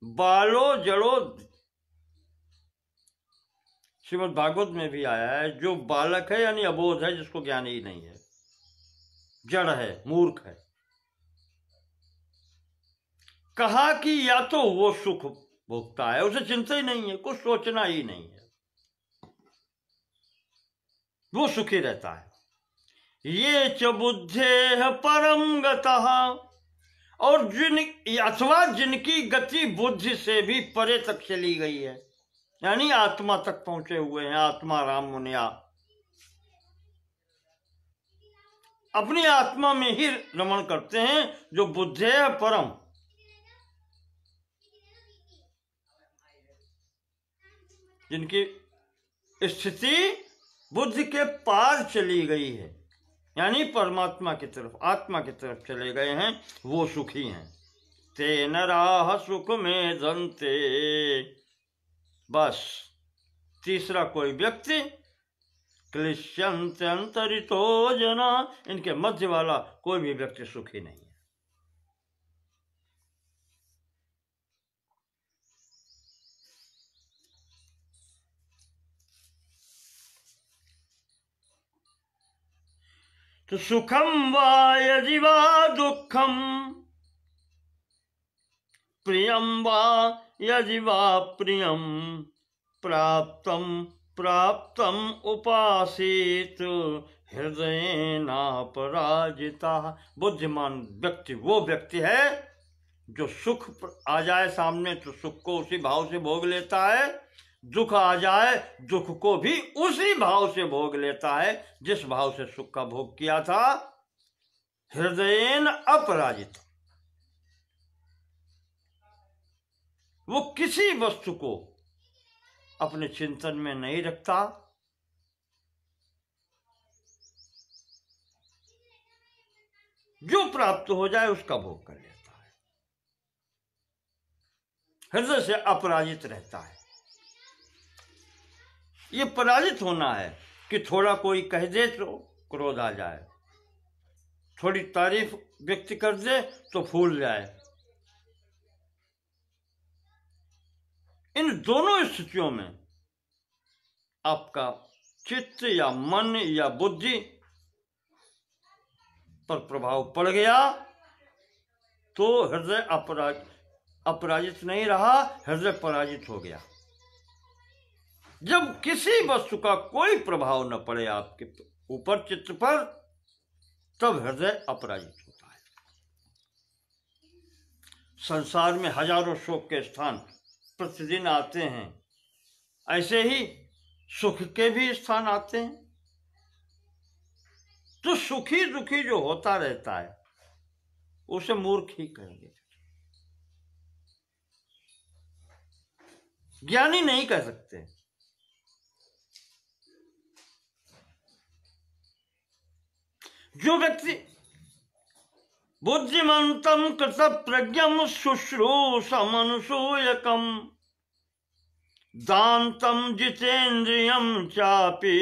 बालो जड़ो, श्रीमद् भागवत में भी आया है, जो बालक है यानी अबोध है, जिसको ज्ञान ही नहीं है, जड़ है, मूर्ख है। कहा कि या तो वो सुख भोगता है, उसे चिंता ही नहीं है, कुछ सोचना ही नहीं है, वो सुखी रहता है। ये च बुद्धे परम गतः, और अथवा जिनकी गति बुद्धि से भी परे तक चली गई है, यानी आत्मा तक पहुंचे हुए हैं, आत्मा राम मुनिया अपनी आत्मा में ही रमण करते हैं, जो बुद्धे परम, जिनकी स्थिति बुद्धि के पार चली गई है, यानी परमात्मा की तरफ, आत्मा की तरफ चले गए हैं, वो सुखी हैं। ते नराः सुख में धन्ते, बस तीसरा कोई व्यक्ति क्लिश्यन्त्यन्तरितो जना, इनके मध्य वाला कोई भी व्यक्ति सुखी नहीं है। तो सुखम वा यदि वा दुखम, प्रियम वा यदि वा प्रियम, प्राप्तम प्राप्तम उपासीत हृदयेनापराजिता। बुद्धिमान व्यक्ति वो व्यक्ति है जो सुख आ जाए सामने तो सुख को उसी भाव से भोग लेता है, दुख आ जाए दुख को भी उसी भाव से भोग लेता है जिस भाव से सुख का भोग किया था। हृदयेन अपराजित, वो किसी वस्तु को अपने चिंतन में नहीं रखता, जो प्राप्त हो जाए उसका भोग कर लेता है, हृदय से अपराजित रहता है। ये पराजित होना है कि थोड़ा कोई कह दे तो क्रोध आ जाए, थोड़ी तारीफ व्यक्ति कर दे तो फूल जाए। इन दोनों स्थितियों में आपका चित्त या मन या बुद्धि पर प्रभाव पड़ गया तो हृदय अपराजित नहीं रहा, हृदय पराजित हो गया। जब किसी वस्तु का कोई प्रभाव न पड़े आपके ऊपर, चित्त पर, तब हृदय अपराजित होता है। संसार में हजारों शोक के स्थान प्रतिदिन आते हैं, ऐसे ही सुख के भी स्थान आते हैं। तो सुखी दुखी जो होता रहता है उसे मूर्ख ही कहेंगे, ज्ञानी नहीं कह सकते। जो व्यक्ति बुद्धिमंतम कृत प्रज्ञम शुश्रूषमनुसूयकम दांतम जितेन्द्रियम चापि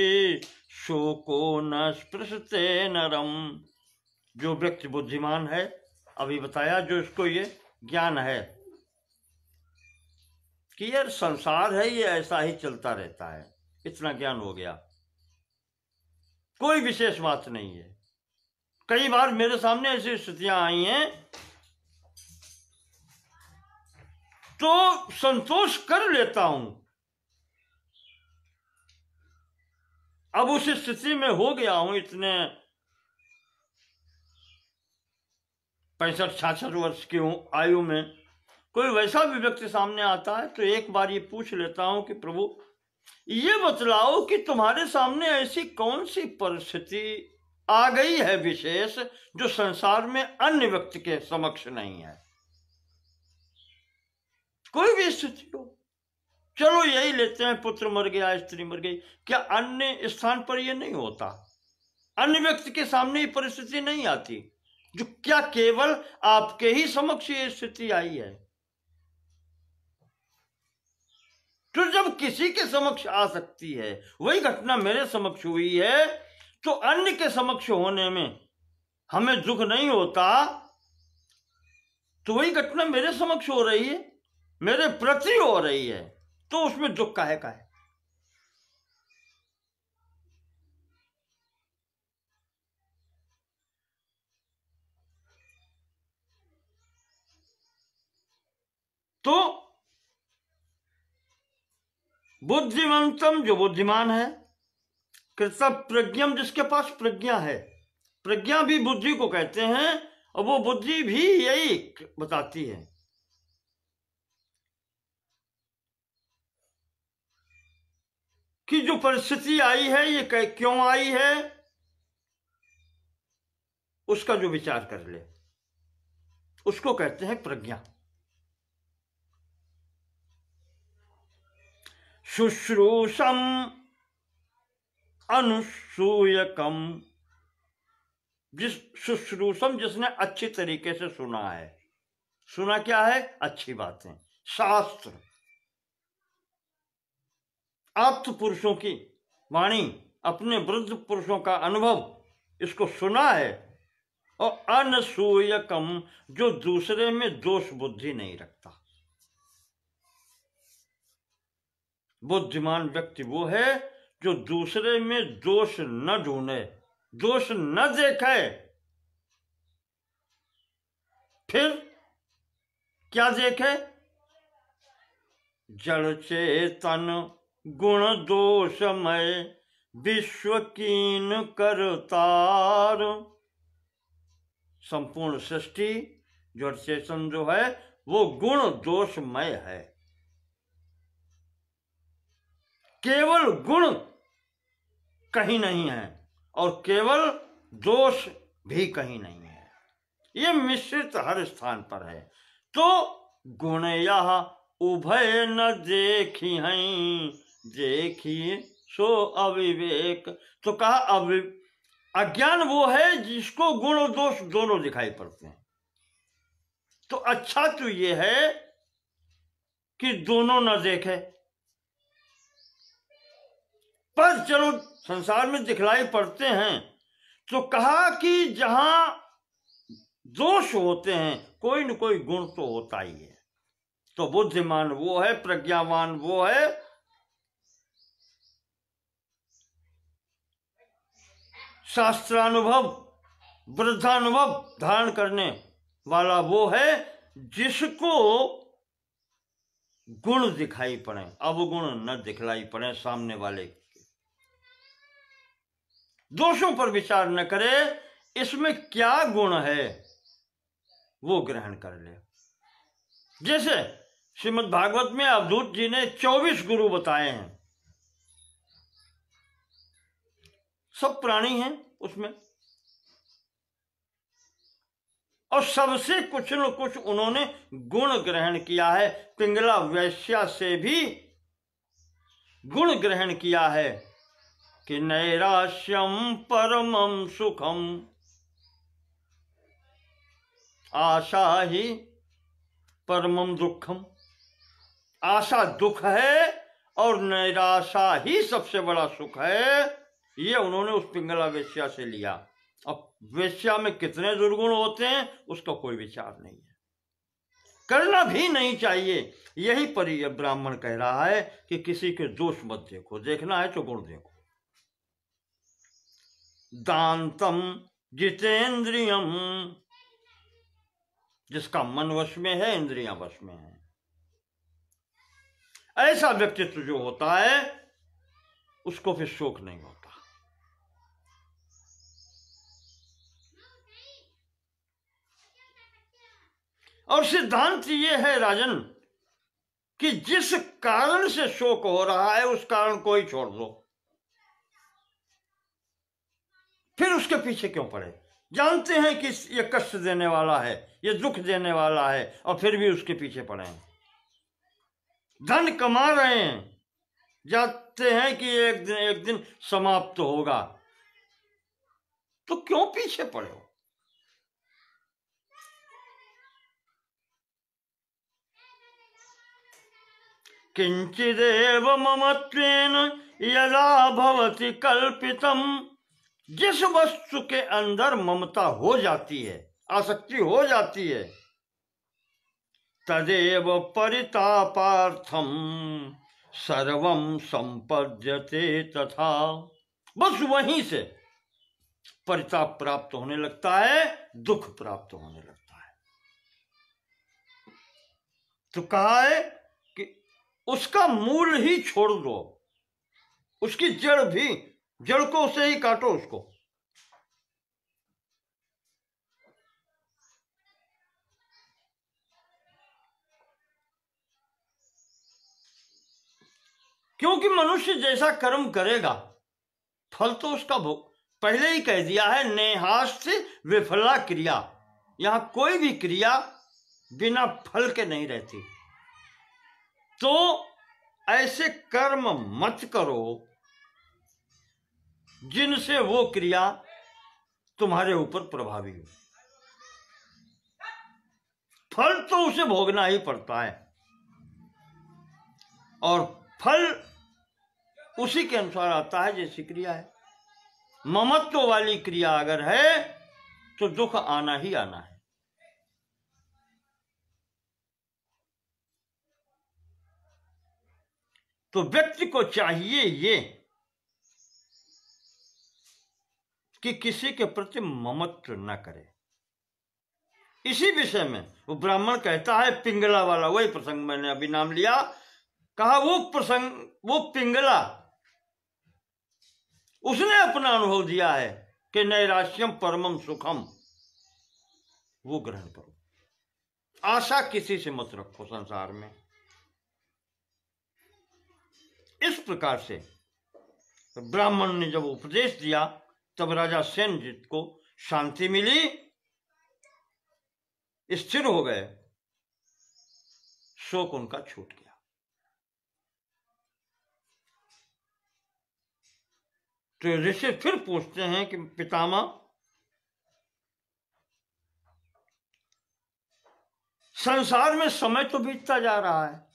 शोको न स्पृशते नरम। जो व्यक्ति बुद्धिमान है, अभी बताया, जो इसको ये ज्ञान है कि यार संसार है, ये ऐसा ही चलता रहता है, इतना ज्ञान हो गया, कोई विशेष बात नहीं है। कई बार मेरे सामने ऐसी स्थितियां आई हैं तो संतोष कर लेता हूं। अब उस स्थिति में हो गया हूं, इतने 65-66 वर्ष की आयु में कोई वैसा भी व्यक्ति सामने आता है तो एक बार ये पूछ लेता हूं कि प्रभु ये बतलाओ कि तुम्हारे सामने ऐसी कौन सी परिस्थिति आ गई है विशेष जो संसार में अन्य व्यक्ति के समक्ष नहीं है। कोई भी स्थिति हो, चलो यही लेते हैं, पुत्र मर गया, स्त्री मर गई, क्या अन्य स्थान पर यह नहीं होता? अन्य व्यक्ति के सामने ये परिस्थिति नहीं आती जो क्या केवल आपके ही समक्ष ये स्थिति आई है? तो जब किसी के समक्ष आ सकती है, वही घटना मेरे समक्ष हुई है, तो अन्य के समक्ष होने में हमें दुख नहीं होता, तो वही घटना मेरे समक्ष हो रही है, मेरे प्रति हो रही है, तो उसमें दुख काहे का है? तो बुद्धिमंतम, जो बुद्धिमान है, कृत प्रज्ञम, जिसके पास प्रज्ञा है, प्रज्ञा भी बुद्धि को कहते हैं, और वो बुद्धि भी यही बताती है कि जो परिस्थिति आई है ये क्यों आई है, उसका जो विचार कर ले उसको कहते हैं प्रज्ञा। शुश्रूषम अनुसूयकम, शुश्रूषम जिसने अच्छी तरीके से सुना है। सुना क्या है? अच्छी बातें, शास्त्र, आप्त पुरुषों की वाणी, अपने वृद्ध पुरुषों का अनुभव, इसको सुना है। और अनसूयकम, जो दूसरे में दोष बुद्धि नहीं रखता। बुद्धिमान व्यक्ति वो है जो दूसरे में दोष न ढूंढे, दोष न देखे। फिर क्या देखे? जड़ चेतन गुण दोषमय विश्व कीन करतार। संपूर्ण सृष्टि जो चेतन जो है वो गुण दोषमय है, केवल गुण कहीं नहीं है और केवल दोष भी कहीं नहीं है, ये मिश्रित हर स्थान पर है। तो गुण यह उभय न देखी हैं, देखिए सो अविवेक। तो कहा अज्ञान वो है जिसको गुण और दोष दोनों दिखाई पड़ते हैं। तो अच्छा तो ये है कि दोनों न देखे, पर चलो संसार में दिखलाई पड़ते हैं। तो कहा कि जहां दोष होते हैं कोई न कोई गुण तो होता ही है। तो बुद्धिमान वो है, प्रज्ञावान वो है, शास्त्रानुभव वृद्धानुभव धारण करने वाला वो है जिसको गुण दिखाई पड़े, अवगुण न दिखलाई पड़े सामने वाले। दोषों पर विचार न करे, इसमें क्या गुण है वो ग्रहण कर ले। जैसे श्रीमद् भागवत में अवधूत जी ने 24 गुरु बताए हैं, सब प्राणी हैं उसमें, और सबसे कुछ न कुछ उन्होंने गुण ग्रहण किया है। पिंगला वैश्या से भी गुण ग्रहण किया है कि नैराश्यम परमं सुखम, आशा ही परमं दुखम। आशा दुख है और निराशा ही सबसे बड़ा सुख है, ये उन्होंने उस पिंगला वेश्या से लिया। अब वेश्या में कितने दुर्गुण होते हैं उसका कोई विचार नहीं है, करना भी नहीं चाहिए। यही पर यह ब्राह्मण कह रहा है कि किसी के दोष मत देखो, देखना है तो गुण देखो। दांतम जितेंद्रियम, जिसका मन वश में है, इंद्रियां वश में है, ऐसा व्यक्तित्व जो होता है उसको फिर शोक नहीं होता। और सिद्धांत ये है राजन कि जिस कारण से शोक हो रहा है उस कारण को ही छोड़ दो, फिर उसके पीछे क्यों पड़े। जानते हैं कि ये कष्ट देने वाला है, ये दुख देने वाला है, और फिर भी उसके पीछे पड़े हैं। धन कमा रहे हैं, जानते हैं कि एक दिन समाप्त होगा, तो क्यों पीछे पड़े हो। किंचिदेव ममत्वेन यदा भवति कल्पितम, जिस वस्तु के अंदर ममता हो जाती है, आसक्ति हो जाती है, तदेव परितापार्थम सर्वम संपद्यते तथा, बस वहीं से परिताप प्राप्त होने लगता है, दुख प्राप्त होने लगता है। तो कहा है कि उसका मूल ही छोड़ दो, उसकी जड़ भी, जड़ को उसे ही काटो उसको। क्योंकि मनुष्य जैसा कर्म करेगा फल तो उसका भोग, पहले ही कह दिया है, नेहास्त विफला क्रिया। यहां कोई भी क्रिया बिना फल के नहीं रहती। तो ऐसे कर्म मत करो जिनसे वो क्रिया तुम्हारे ऊपर प्रभावी हो। फल तो उसे भोगना ही पड़ता है, और फल उसी के अनुसार आता है जैसी क्रिया है। ममत्व वाली क्रिया अगर है तो दुख आना ही आना है। तो व्यक्ति को चाहिए ये कि किसी के प्रति ममत्व न करे। इसी विषय में वो ब्राह्मण कहता है, पिंगला वाला, वही प्रसंग मैंने अभी नाम लिया, कहा वो पिंगला, उसने अपना अनुभव दिया है कि नैराश्यम परमम सुखम, वो ग्रहण करो। आशा किसी से मत रखो संसार में। इस प्रकार से ब्राह्मण ने जब उपदेश दिया तब राजा सेनजीत को शांति मिली, स्थिर हो गए, शोक उनका छूट गया। तो ऋषि फिर पूछते हैं कि पितामह, संसार में समय तो बीतता जा रहा है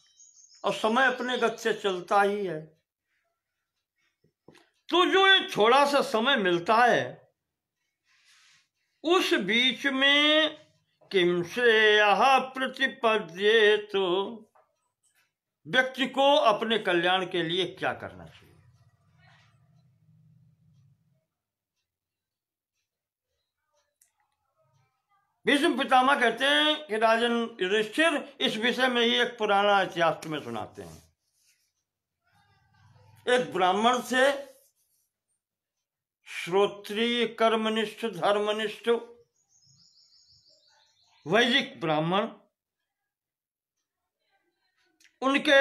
और समय अपने गति से चलता ही है, तो जो ये थोड़ा सा समय मिलता है उस बीच में किम श्रेयः प्रतिपद्येत, तो व्यक्ति को अपने कल्याण के लिए क्या करना चाहिए। भीष्म पितामह कहते हैं कि राजन युधिष्ठिर, इस विषय में ही एक पुराना इतिहास तुम्हें सुनाते हैं। एक ब्राह्मण से श्रोत्रिय कर्मनिष्ठ धर्मनिष्ठ वैदिक ब्राह्मण, उनके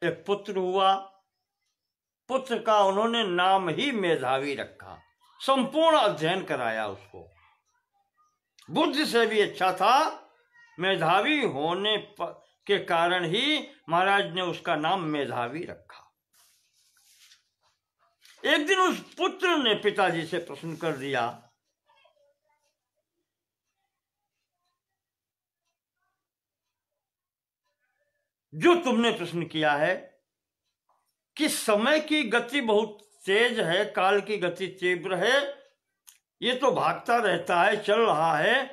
एक पुत्र हुआ। पुत्र का उन्होंने नाम ही मेधावी रखा, संपूर्ण अध्ययन कराया उसको, बुद्धि से भी अच्छा था। मेधावी होने के कारण ही महाराज ने उसका नाम मेधावी रखा। एक दिन उस पुत्र ने पिताजी से प्रश्न कर दिया, जो तुमने प्रश्न किया है कि समय की गति बहुत तेज है, काल की गति तीव्र है, ये तो भागता रहता है, चल रहा है,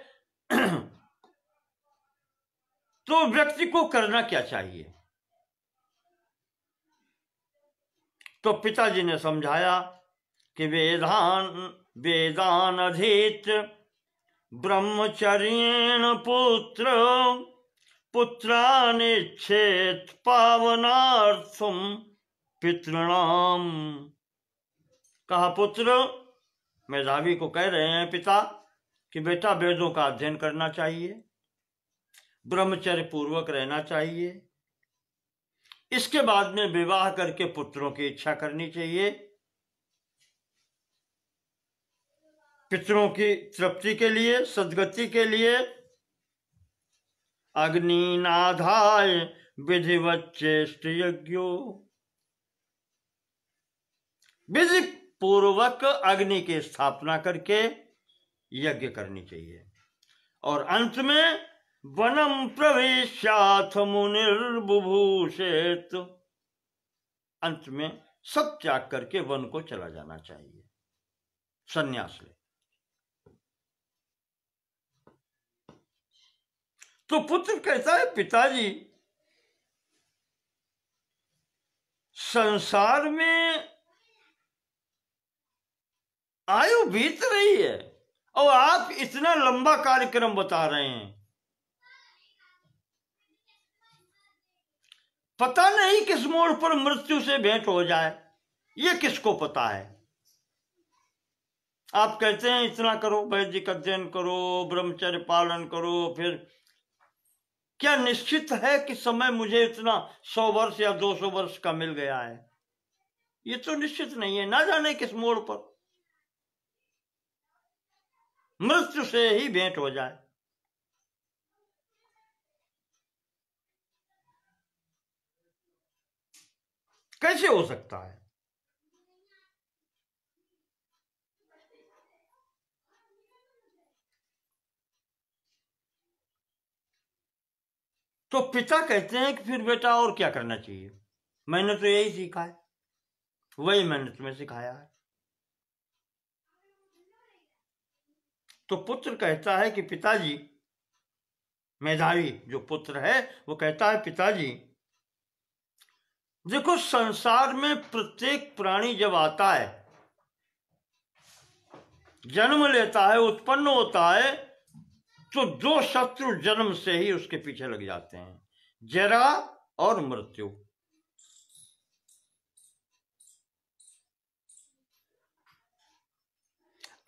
तो व्यक्ति को करना क्या चाहिए। तो पिताजी ने समझाया कि वेदान अधीत ब्रह्मचर्येण पुत्र पुत्रानिच्छेत् पावनार्थम पितृणाम। कहा पुत्र, मेधावी को कह रहे हैं पिता कि बेटा वेदों का अध्ययन करना चाहिए, ब्रह्मचर्य पूर्वक रहना चाहिए, इसके बाद में विवाह करके पुत्रों की इच्छा करनी चाहिए, पितरों की तृप्ति के लिए, सद्गति के लिए। अग्नि नाधाय विधिवत चेष्ट यज्ञो, विधि पूर्वक अग्नि की स्थापना करके यज्ञ करनी चाहिए। और अंत में वनम प्रवेशाथ मुनिर्बुभूषेत, अंत में सब त्याग करके वन को चला जाना चाहिए, संन्यास ले। तो पुत्र कहता है पिताजी, संसार में आयु बीत रही है और आप इतना लंबा कार्यक्रम बता रहे हैं, पता नहीं किस मोड़ पर मृत्यु से भेंट हो जाए, ये किसको पता है। आप कहते हैं इतना करो, वैदिक अध्ययन करो, ब्रह्मचर्य पालन करो, फिर क्या निश्चित है कि समय मुझे इतना 100 वर्ष या 200 वर्ष का मिल गया है। ये तो निश्चित नहीं है, ना जाने किस मोड़ पर मृत्यु से ही भेंट हो जाए। कैसे हो सकता है। तो पिता कहते हैं कि फिर बेटा और क्या करना चाहिए, मैंने तो यही सीखा है, वही मैंने तुम्हें सिखाया है। तो पुत्र कहता है कि पिताजी, मेधावी जो पुत्र है वो कहता है पिताजी, देखो संसार में प्रत्येक प्राणी जब आता है, जन्म लेता है, उत्पन्न होता है, तो 2 शत्रु जन्म से ही उसके पीछे लग जाते हैं, जरा और मृत्यु।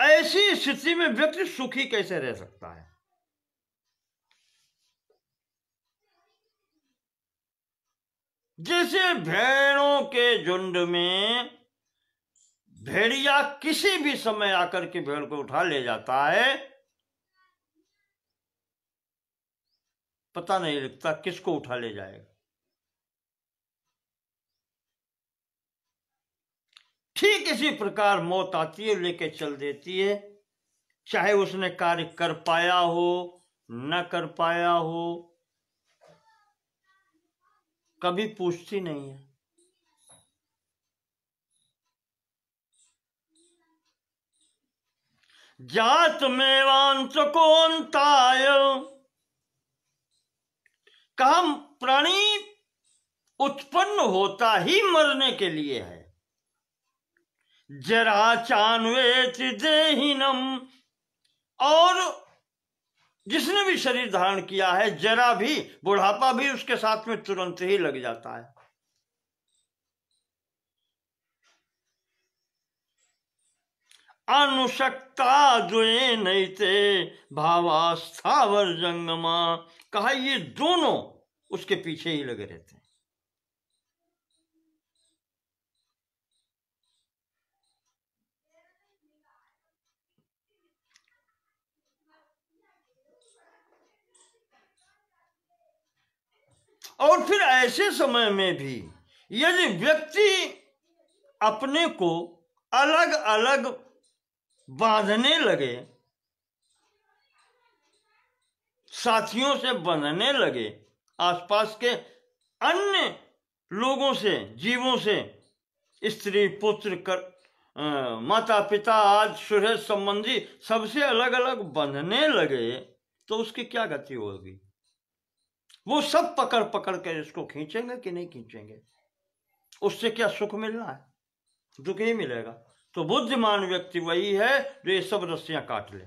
ऐसी स्थिति में व्यक्ति सुखी कैसे रह सकता है। जैसे भेड़ों के झुंड में भेड़िया किसी भी समय आकर के भेड़ को उठा ले जाता है, पता नहीं लगता किसको उठा ले जाएगा। ठीक इसी प्रकार मौत आती है, लेके चल देती है, चाहे उसने कार्य कर पाया हो न कर पाया हो, कभी पूछती नहीं है। जात में वांस कोन्ताय, कहा प्राणी उत्पन्न होता ही मरने के लिए है। जरा चान्वेत देहिनम, और जिसने भी शरीर धारण किया है, जरा भी, बुढ़ापा भी उसके साथ में तुरंत ही लग जाता है। अनुशक्ता द्वे नैते भावास्थावर जंगमा, कहा ये दोनों उसके पीछे ही लगे रहते हैं। और फिर ऐसे समय में भी यदि व्यक्ति अपने को अलग अलग बांधने लगे, साथियों से बंधने लगे, आसपास के अन्य लोगों से, जीवों से, स्त्री पुत्र माता पिता आदि सुहृद संबंधी सबसे अलग अलग बंधने लगे, तो उसकी क्या गति होगी? वो सब पकड़ पकड़ कर इसको खींचेंगे कि नहीं खींचेंगे? उससे क्या सुख मिलना है? दुख ही मिलेगा। तो बुद्धिमान व्यक्ति वही है जो ये सब रस्सियां काट ले।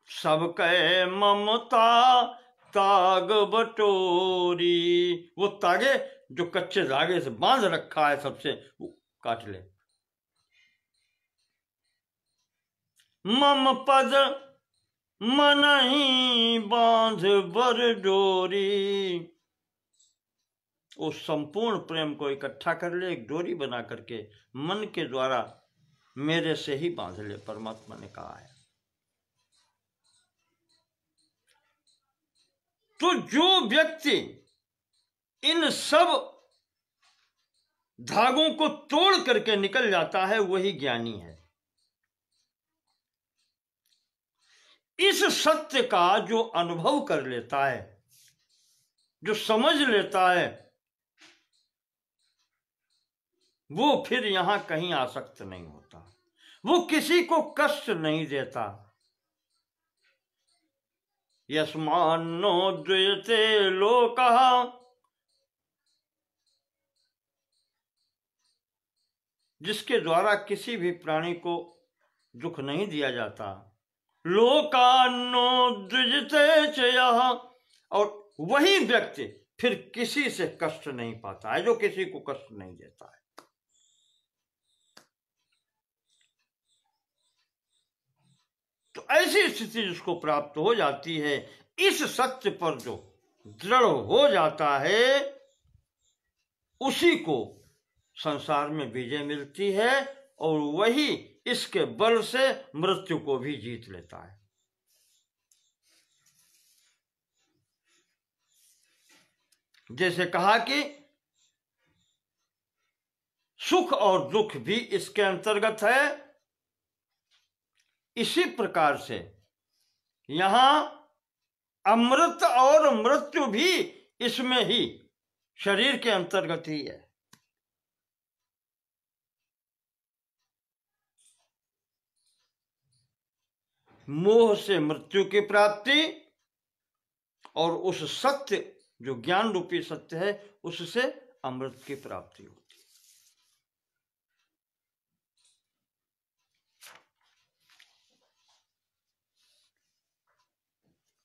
सब कहे ममता ताग बटोरी, वो तागे जो कच्चे धागे से बांध रखा है सबसे, वो काट ले। मम पद मनहि बांध बर डोरी, उस संपूर्ण प्रेम को इकट्ठा कर ले, एक डोरी बना करके मन के द्वारा मेरे से ही बांध ले, परमात्मा ने कहा है। तो जो व्यक्ति इन सब धागों को तोड़ करके निकल जाता है, वही ज्ञानी है। इस सत्य का जो अनुभव कर लेता है, जो समझ लेता है, वो फिर यहां कहीं आसक्त नहीं होता, वो किसी को कष्ट नहीं देता। यस्मान्नो द्विजते लोकः, जिसके द्वारा किसी भी प्राणी को दुख नहीं दिया जाता। लोकान्नो द्विजते च यः, और वही व्यक्ति फिर किसी से कष्ट नहीं पाता है, जो किसी को कष्ट नहीं देता है। तो ऐसी स्थिति जिसको प्राप्त हो जाती है, इस सत्य पर जो दृढ़ हो जाता है, उसी को संसार में विजय मिलती है, और वही इसके बल से मृत्यु को भी जीत लेता है। जैसे कहा कि सुख और दुख भी इसके अंतर्गत है, इसी प्रकार से यहां अमृत और मृत्यु भी इसमें ही शरीर के अंतर्गत ही है। मोह से मृत्यु की प्राप्ति, और उस सत्य जो ज्ञान रूपी सत्य है, उससे अमृत की प्राप्ति होती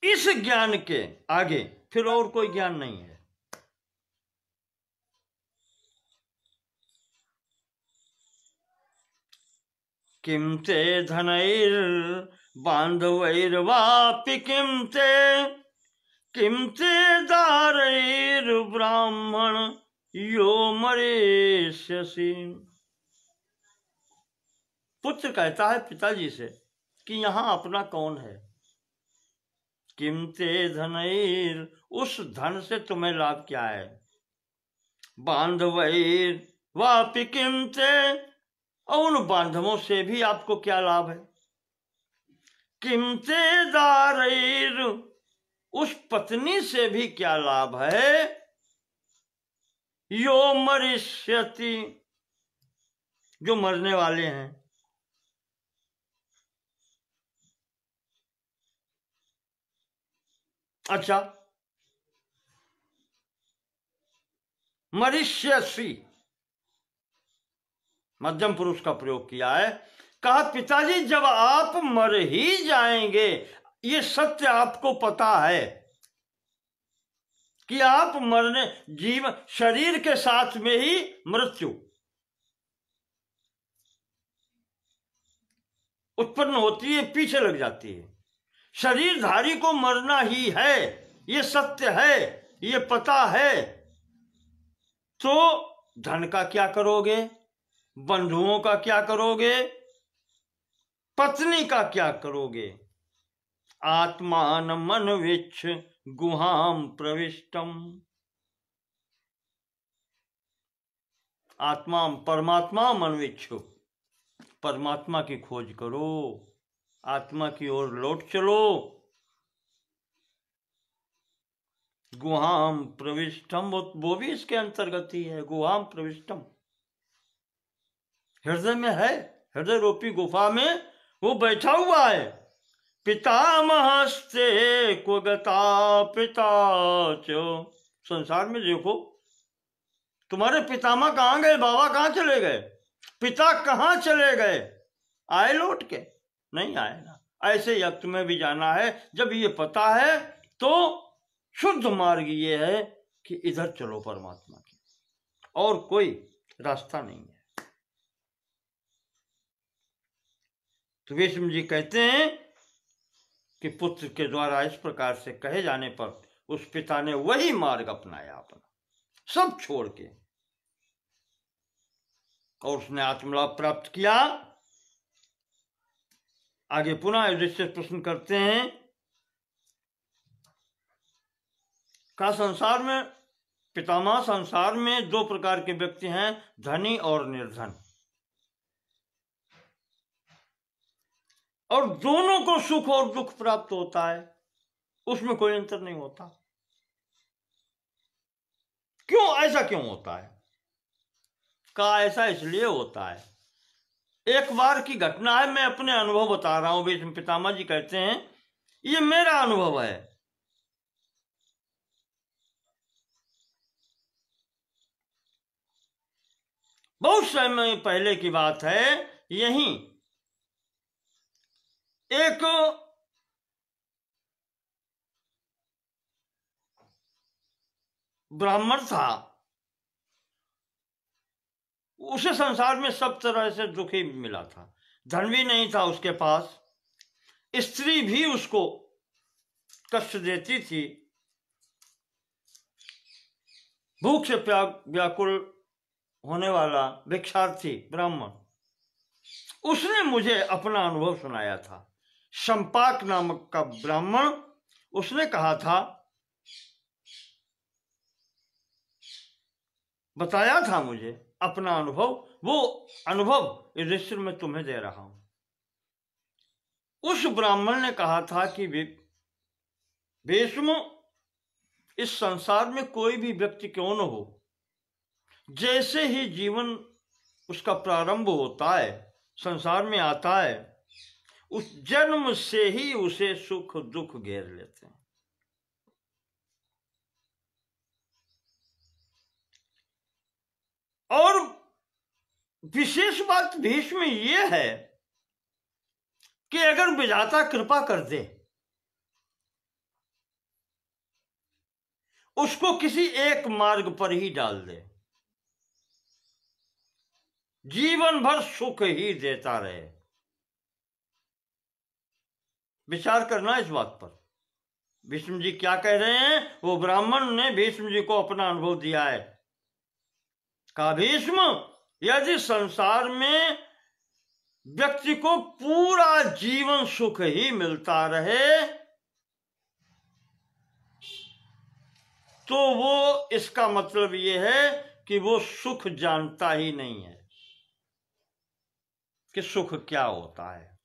है। इस ज्ञान के आगे फिर और कोई ज्ञान नहीं है। किम ते धनैर बांधवैर्वापि किम ते किम ते दारैर ब्राह्मण यो मरेष्यसि। पुत्र कहता है पिताजी से कि यहाँ अपना कौन है। किम ते धनैर, उस धन से तुम्हें लाभ क्या है। बांधवैर वापि किम ते, और उन बांधवों से भी आपको क्या लाभ है। किम ते दारैर, उस पत्नी से भी क्या लाभ है। यो मरिष्यति, जो मरने वाले हैं। अच्छा, मरिष्यसि मध्यम पुरुष का प्रयोग किया है। कहा पिताजी जब आप मर ही जाएंगे, ये सत्य आपको पता है कि आप मरने, जीवन शरीर के साथ में ही मृत्यु उत्पन्न होती है, पीछे लग जाती है। शरीरधारी को मरना ही है, ये सत्य है, ये पता है। तो धन का क्या करोगे, बंधुओं का क्या करोगे, पत्नी का क्या करोगे। आत्मान मनविच्छ गुहाम प्रविष्टम, आत्मा परमात्मा मनविच्छु, परमात्मा की खोज करो, आत्मा की ओर लौट चलो। गुहाम प्रविष्टम, वो भी इसके अंतर्गत ही है। गुहाम प्रविष्टम हृदय में है, हृदय रूपी गुफा में वो बैठा हुआ है। पितामहस्ते को गता पिता चो, संसार में देखो तुम्हारे पितामह कहाँ गए, बाबा कहाँ चले गए, पिता कहाँ चले गए, आए लौट के नहीं आए ना। ऐसे ही तुम्हें भी जाना है। जब ये पता है तो शुद्ध मार्ग ये है कि इधर चलो परमात्मा की, और कोई रास्ता नहीं है। तो भीष्म जी कहते हैं कि पुत्र के द्वारा इस प्रकार से कहे जाने पर उस पिता ने वही मार्ग अपनाया, अपना सब छोड़ के, और उसने आत्मलाभ प्राप्त किया। आगे पुनः युधिष्ठिर प्रश्न करते हैं, का संसार में पितामह, संसार में दो प्रकार के व्यक्ति हैं, धनी और निर्धन, और दोनों को सुख और दुख प्राप्त होता है, उसमें कोई अंतर नहीं होता। क्यों, ऐसा क्यों होता है। का ऐसा इसलिए होता है, एक बार की घटना है, मैं अपने अनुभव बता रहा हूं। भीष्म पितामह जी कहते हैं ये मेरा अनुभव है। बहुत समय पहले की बात है, यहीं एक ब्राह्मण था, उसे संसार में सब तरह से दुख ही मिला था। धन भी नहीं था उसके पास, स्त्री भी उसको कष्ट देती थी, भूख से व्याकुल होने वाला भिक्षार्थी ब्राह्मण। उसने मुझे अपना अनुभव सुनाया था। संपाक नामक का ब्राह्मण, उसने कहा था, बताया था मुझे अपना अनुभव। वो अनुभव युधिष्ठिर मैं तुम्हें दे रहा हूं। उस ब्राह्मण ने कहा था कि भीष्म, इस संसार में कोई भी व्यक्ति क्यों न हो, जैसे ही जीवन उसका प्रारंभ होता है, संसार में आता है, उस जन्म से ही उसे सुख दुख घेर लेते हैं। और विशेष बात भीष्म ये है कि अगर विधाता कृपा कर दे, उसको किसी एक मार्ग पर ही डाल दे, जीवन भर सुख ही देता रहे। विचार करना इस बात पर। भीष्म जी क्या कह रहे हैं? वो ब्राह्मण ने भीष्म जी को अपना अनुभव दिया है। कहा, भीष्म, यदि संसार में व्यक्ति को पूरा जीवन सुख ही मिलता रहे तो वो, इसका मतलब ये है कि वो सुख जानता ही नहीं है कि सुख क्या होता है।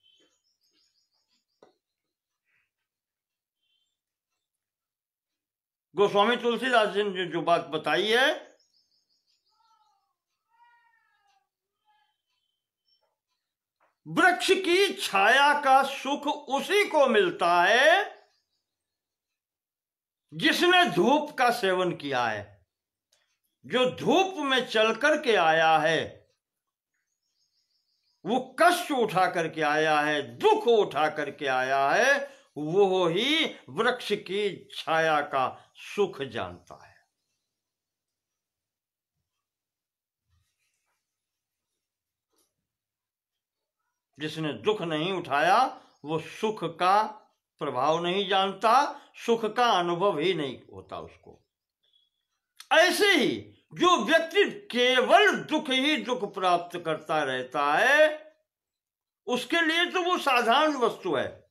गोस्वामी तुलसीदास जी ने जो बात बताई है, वृक्ष की छाया का सुख उसी को मिलता है जिसने धूप का सेवन किया है। जो धूप में चल करके आया है, वो कष्ट उठा करके आया है, दुख उठा करके आया है, वो ही वृक्ष की छाया का सुख जानता है। जिसने दुख नहीं उठाया वो सुख का प्रभाव नहीं जानता, सुख का अनुभव ही नहीं होता उसको। ऐसे ही जो व्यक्ति केवल दुख ही दुख प्राप्त करता रहता है, उसके लिए तो वो साधारण वस्तु है।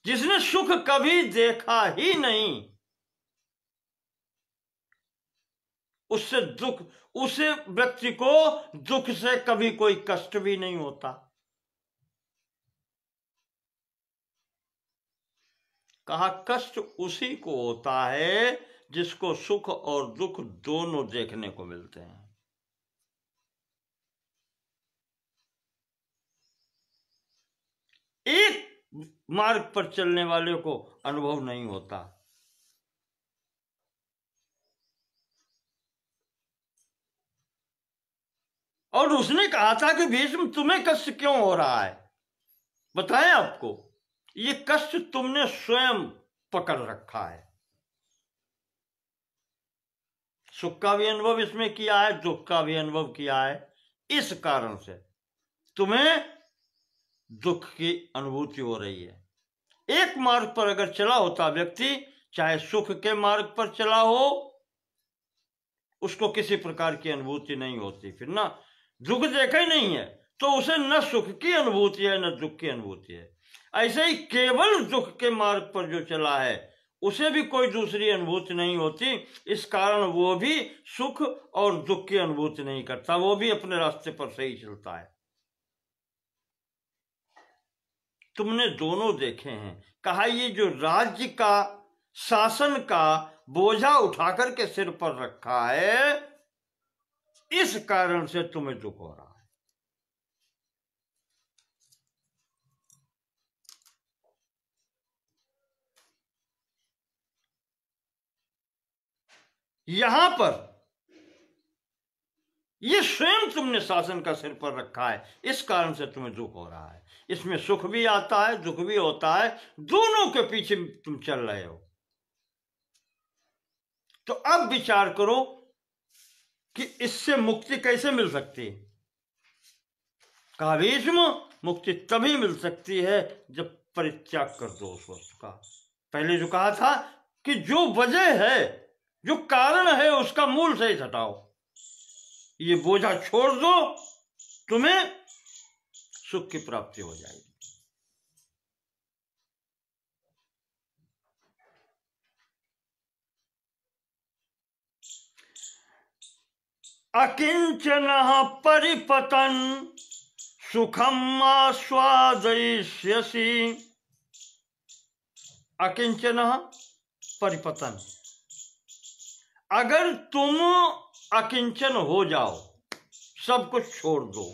जिसने सुख कभी देखा ही नहीं, उससे दुख, उसे व्यक्ति को दुख से कभी कोई कष्ट भी नहीं होता। कहा, कष्ट उसी को होता है जिसको सुख और दुख दोनों देखने को मिलते हैं। एक मार्ग पर चलने वाले को अनुभव नहीं होता। और उसने कहा था कि भीष्म, तुम्हें कष्ट क्यों हो रहा है? बताएं आपको, ये कष्ट तुमने स्वयं पकड़ रखा है। सुख का भी अनुभव इसमें किया है, दुख का भी अनुभव किया है। इस कारण से तुम्हें दुख की अनुभूति हो रही है। एक मार्ग पर अगर चला होता व्यक्ति, चाहे सुख के मार्ग पर चला हो, उसको किसी प्रकार की अनुभूति नहीं होती। फिर ना दुख देखा ही नहीं है तो उसे न सुख की अनुभूति है न दुख की अनुभूति है। ऐसे ही केवल दुख के मार्ग पर जो चला है उसे भी कोई दूसरी अनुभूति नहीं होती। इस कारण वो भी सुख और दुख की अनुभूति नहीं करता, वो भी अपने रास्ते पर सही चलता है। तुमने दोनों देखे हैं। कहा, ये जो राज्य का, शासन का बोझा उठा करके सिर पर रखा है, इस कारण से तुम्हें दुख हो रहा है। यहां पर ये स्वयं तुमने शासन का सिर पर रखा है, इस कारण से तुम्हें दुख हो रहा है। इसमें सुख भी आता है, दुख भी होता है, दोनों के पीछे तुम चल रहे हो। तो अब विचार करो कि इससे मुक्ति कैसे मिल सकती है। कहा, भीष्म, मुक्ति तभी मिल सकती है जब परित्याग कर दो उस वस्तु का। पहले जो कहा था कि जो वजह है, जो कारण है, उसका मूल से ही हटाओ। ये बोझा छोड़ दो, तुम्हें सुख की प्राप्ति हो जाएगी। अकिंचनः परिपतन सुखम आस्वादयिष्यसि। अकिंचनः परिपतन, अगर तुम अकिंचन हो जाओ, सब कुछ छोड़ दो,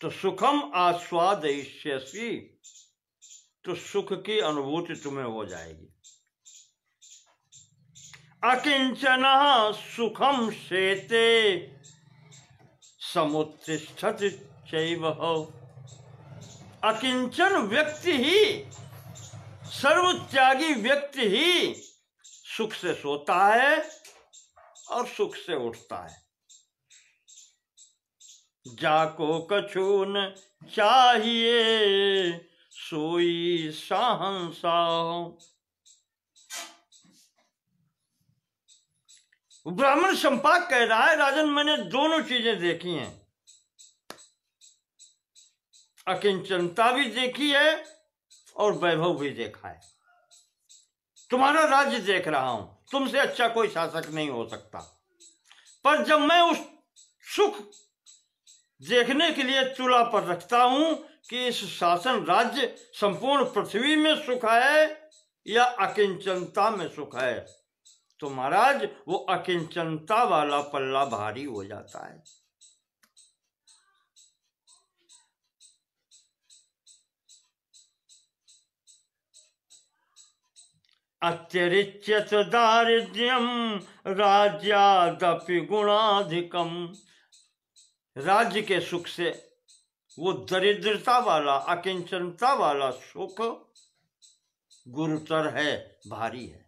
तो सुखम आस्वादयिष्यसि, तो सुख की अनुभूति तुम्हें हो जाएगी। अकिंचनः सुखम शेते समुत्तिष्ठति चैव। अकिंचन व्यक्ति ही, सर्वत्यागी व्यक्ति ही सुख से सोता है और सुख से उठता है। जाको कछु न चाहिए सोई शाहंशाह। ब्राह्मण संपाक कह रहा है, राजन मैंने दोनों चीजें देखी हैं, अकिंचनता भी देखी है और वैभव भी देखा है। तुम्हारा राज्य देख रहा हूं, तुमसे अच्छा कोई शासक नहीं हो सकता। पर जब मैं उस सुख देखने के लिए तुला पर रखता हूं कि इस शासन राज्य संपूर्ण पृथ्वी में सुख है या अकिंचनता में सुख है, तो महाराज वो अकिंचनता वाला पल्ला भारी हो जाता है। अत्यरिच्यत दारिद्र्यम राज्यादपि गुणाधिकम। राज्य के सुख से वो दरिद्रता वाला अकिंचनता वाला सुख गुरुतर है, भारी है।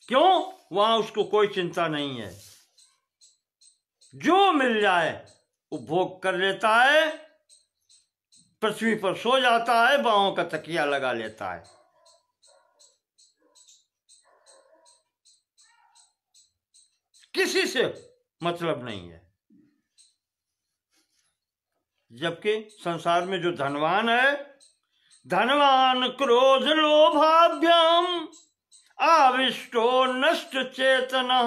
क्यों? वहां उसको कोई चिंता नहीं है, जो मिल जाए उपभोग कर लेता है, पृथ्वी पर सो जाता है, बाहों का तकिया लगा लेता है। किसी से मतलब नहीं है। जबकि संसार में जो धनवान है, धनवान क्रोध लोभाभ्याम आविष्टो नष्ट चेतना।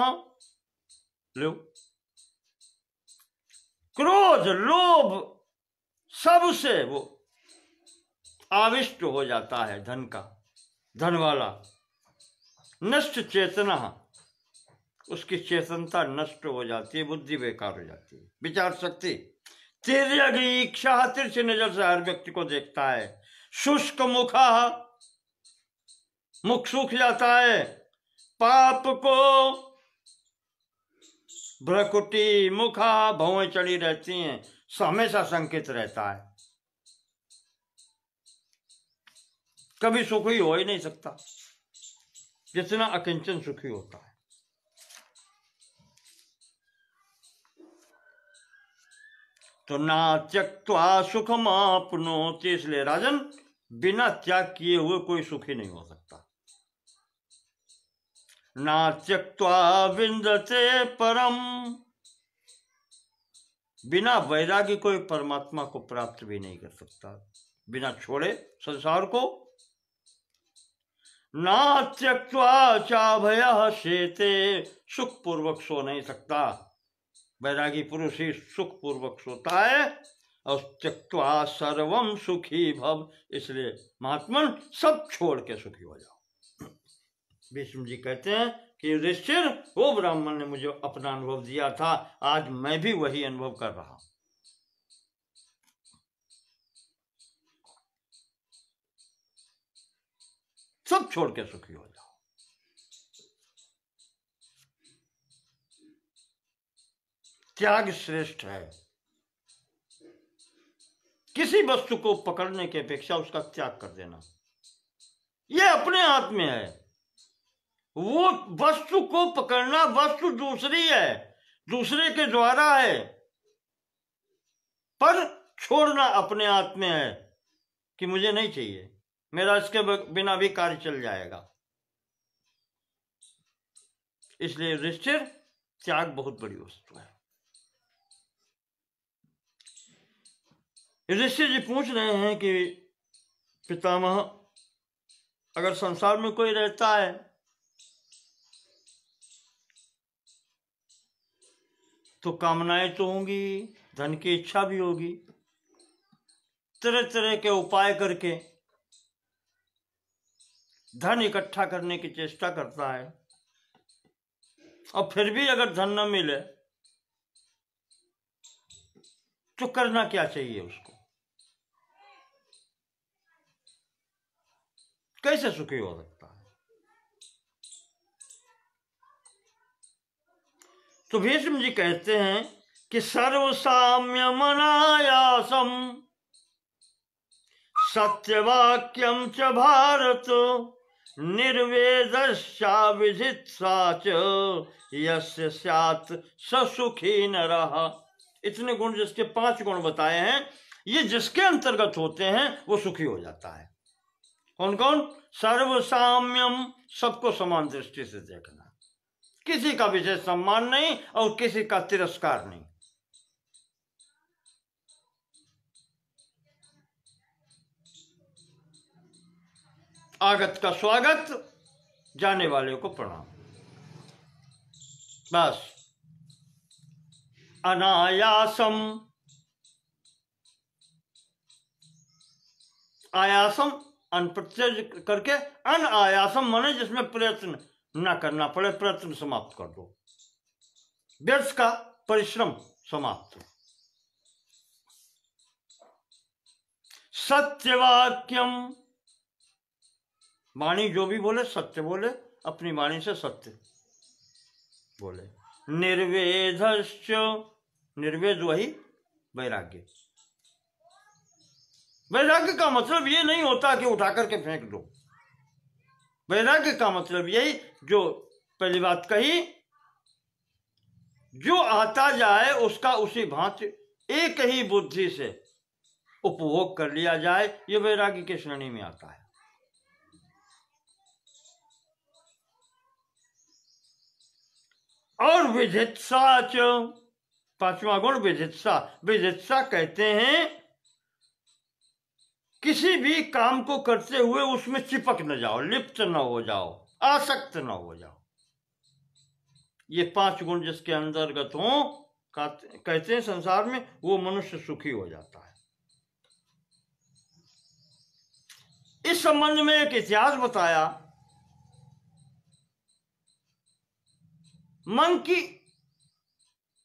लो, क्रोध लोभ सबसे वो आविष्ट हो जाता है, धन का, धन वाला। नष्ट चेतना, उसकी चेतनता नष्ट हो जाती है, बुद्धि बेकार हो जाती है, विचार शक्ति। तिर्यक इच्छा, तिरछी नजर से हर व्यक्ति को देखता है। शुष्क मुखा, मुख सूख जाता है। पाप को भ्रकुटी मुखा, भौएं चढ़ी रहती हैं, हमेशा संकित रहता है, कभी सुखी हो ही नहीं सकता जितना अकिंचन सुखी होता है। तो ना त्यक्त्वा सुखमाप्नोति, इसलिए राजन बिना त्याग किए हुए कोई सुखी नहीं हो सकता। ना त्यक्त्वा विन्दते परम, बिना वैरागी कोई परमात्मा को प्राप्त भी नहीं कर सकता, बिना छोड़े संसार को। ना त्यक्त्वा चाभयः शेते, सुख पूर्वक सो नहीं सकता, वैरागी पुरुष ही सुख पूर्वक सोता है। और त्यक्त्वा सर्वम सुखी भव, इसलिए महात्मन सब छोड़ के सुखी हो जाओ। भीष्म जी कहते हैं कि युधिष्ठिर, वो ब्राह्मण ने मुझे अपना अनुभव दिया था, आज मैं भी वही अनुभव कर रहा हूं। सब छोड़ के सुखी हो जाओ। त्याग श्रेष्ठ है। किसी वस्तु को पकड़ने की अपेक्षा उसका त्याग कर देना, यह अपने हाथ में है। वो वस्तु को पकड़ना, वस्तु दूसरी है, दूसरे के द्वारा है, पर छोड़ना अपने हाथ में है कि मुझे नहीं चाहिए, मेरा इसके बिना भी कार्य चल जाएगा। इसलिए युधिष्ठिर, त्याग बहुत बड़ी वस्तु है। युधिष्ठिर जी पूछ रहे हैं कि पितामह, अगर संसार में कोई रहता है तो कामनाएं तो होंगी, धन की इच्छा भी होगी, तरह तरह के उपाय करके धन इकट्ठा करने की चेष्टा करता है, और फिर भी अगर धन न मिले तो करना क्या चाहिए उसको? कैसे सुखी हो सकता है? तो भीष्म जी कहते हैं कि सर्वसाम्यम अनायासम सत्यवाक्यम च भारत निर्वेदश्चा विजित्सा च यस्य स्यात् स सुखी नरः। इतने गुण जिसके 5 गुण बताए हैं, ये जिसके अंतर्गत होते हैं वो सुखी हो जाता है। कौन कौन? सर्व साम्यम, सबको समान दृष्टि से देखना, किसी का विशेष सम्मान नहीं और किसी का तिरस्कार नहीं। आगत का स्वागत, जाने वाले को प्रणाम। बस। अनायासम, आयासम अनप्रत्यय करके, अनायासम माने जिसमें प्रयत्न न करना पड़े, प्रयत्न समाप्त कर दो, व्यर्थ का परिश्रम समाप्त। सत्यवाक्यम, वाणी जो भी बोले सत्य बोले, अपनी वाणी से सत्य बोले। निर्वेदश्च, निर्वेद वही वैराग्य। वैराग्य का मतलब ये नहीं होता कि उठा करके फेंक दो। वैराग्य का मतलब यही, जो पहली बात कही, जो आता जाए उसका उसी भांति एक ही बुद्धि से उपभोग कर लिया जाए, ये वैराग्य की श्रेणी में आता है। और विधित्सा च, 5वां गुण विधित्सा। विधित्सा कहते हैं किसी भी काम को करते हुए उसमें चिपक न जाओ, लिप्त न हो जाओ, आसक्त न हो जाओ। ये 5 गुण जिसके अंतर्गत हो, कहते हैं संसार में, वो मनुष्य सुखी हो जाता है। इस संबंध में एक इतिहास बताया। मंकी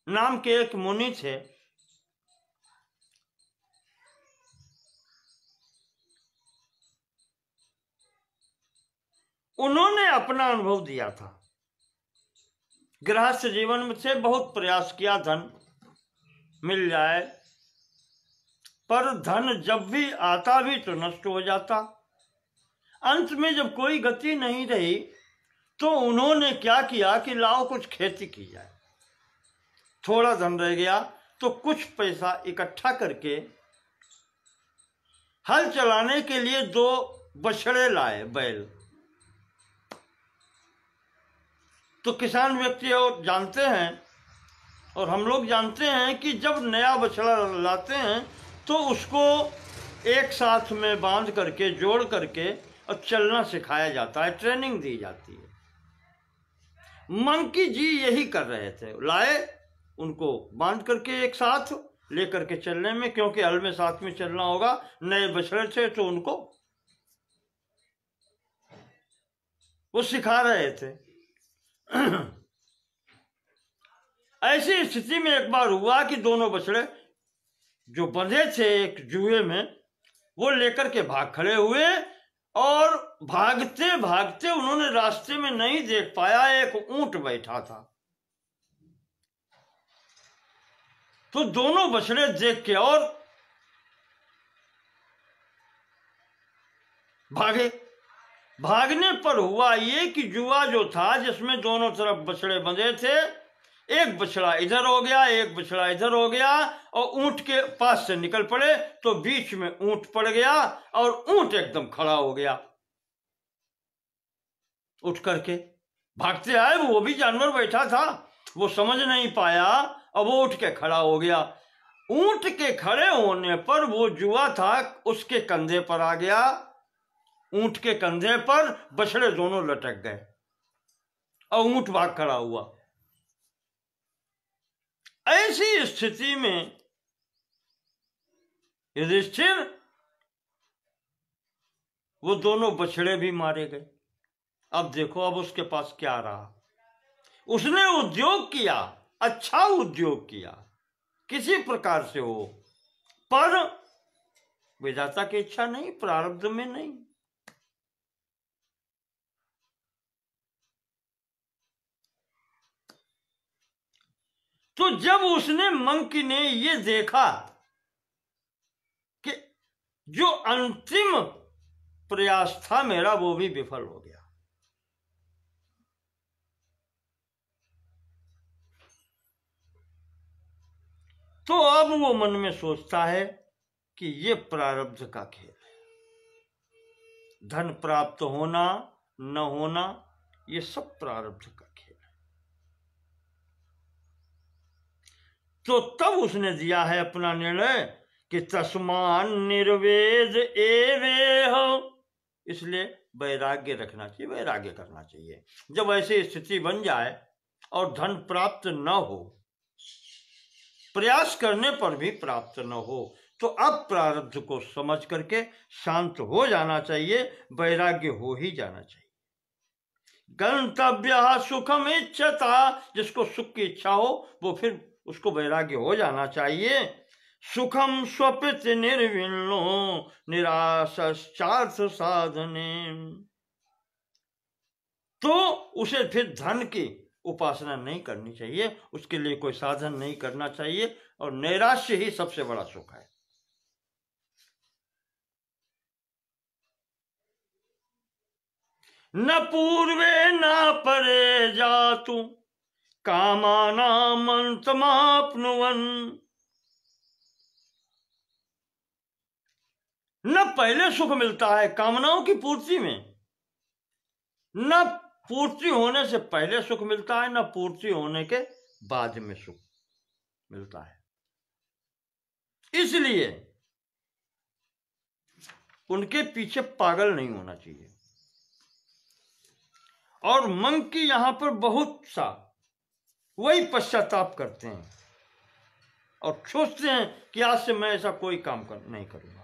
नाम के एक मुनि थे। उन्होंने अपना अनुभव दिया था। गृहस्थ जीवन में से बहुत प्रयास किया धन मिल जाए, पर धन जब भी आता भी तो नष्ट हो जाता। अंत में जब कोई गति नहीं रही तो उन्होंने क्या किया कि लाओ कुछ खेती की जाए। थोड़ा धन रह गया तो कुछ पैसा इकट्ठा करके हल चलाने के लिए 2 बछड़े लाए, बैल। तो किसान व्यक्ति और जानते हैं, और हम लोग जानते हैं कि जब नया बछड़ा लाते हैं तो उसको एक साथ में बांध करके, जोड़ करके और चलना सिखाया जाता है, ट्रेनिंग दी जाती है। मंकी जी यही कर रहे थे। लाए, उनको बांध करके एक साथ लेकर के चलने में, क्योंकि हल में साथ में चलना होगा। नए बछड़े थे तो उनको वो सिखा रहे थे। ऐसी स्थिति में एक बार हुआ कि दोनों बछड़े जो बंधे थे एक जुए में, वो लेकर के भाग खड़े हुए, और भागते भागते उन्होंने रास्ते में नहीं देख पाया, एक ऊंट बैठा था। तो दोनों बछड़े देख के और भागे। भागने पर हुआ ये कि जुआ जो था, जिसमें दोनों तरफ बछड़े बंधे थे, एक बछड़ा इधर हो गया, एक बछड़ा इधर हो गया, और ऊंट के पास से निकल पड़े तो बीच में ऊंट पड़ गया और ऊंट एकदम खड़ा हो गया। उठ करके भागते आए, वो भी जानवर बैठा था, वो समझ नहीं पाया और वो उठ के खड़ा हो गया। ऊंट के खड़े होने पर वो जुआ था उसके कंधे पर आ गया। ऊंट के कंधे पर बछड़े दोनों लटक गए और ऊंट भाग खड़ा हुआ। ऐसी स्थिति में युधिष्ठिर, वो दोनों बछड़े भी मारे गए। अब देखो, अब उसके पास क्या रहा। उसने उद्योग किया, अच्छा उद्योग किया, किसी प्रकार से हो, पर विधाता की इच्छा नहीं, प्रारब्ध में नहीं। तो जब उसने, मंकी ने ये देखा कि जो अंतिम प्रयास था मेरा वो भी विफल हो गया, तो अब वो मन में सोचता है कि ये प्रारब्ध का खेल है, धन प्राप्त होना न होना ये सब प्रारब्ध का खेल है। तो तब उसने दिया है अपना निर्णय कि तस्मान निर्वेद एवेह, इसलिए वैराग्य रखना चाहिए, वैराग्य करना चाहिए। जब ऐसी स्थिति बन जाए और धन प्राप्त न हो, प्रयास करने पर भी प्राप्त न हो, तो अब प्रारब्ध को समझ करके शांत हो जाना चाहिए, वैराग्य हो ही जाना चाहिए। गंतव्य सुखम इच्छता, जिसको सुख की इच्छा हो वो फिर उसको वैराग्य हो जाना चाहिए। सुखम स्वपित निर्विण्णो निराशार्थ साधने, तो उसे फिर धन की उपासना नहीं करनी चाहिए, उसके लिए कोई साधन नहीं करना चाहिए, और नैराश्य ही सबसे बड़ा सुख है। न पूर्वे न परे जातु कामानामंतमाप्नुवन, न पहले सुख मिलता है कामनाओं की पूर्ति में, न पूर्ति होने से पहले सुख मिलता है, न पूर्ति होने के बाद में सुख मिलता है। इसलिए उनके पीछे पागल नहीं होना चाहिए। और मन की यहां पर बहुत सा वही पश्चाताप करते हैं और सोचते हैं कि आज से मैं ऐसा कोई काम नहीं करूंगा।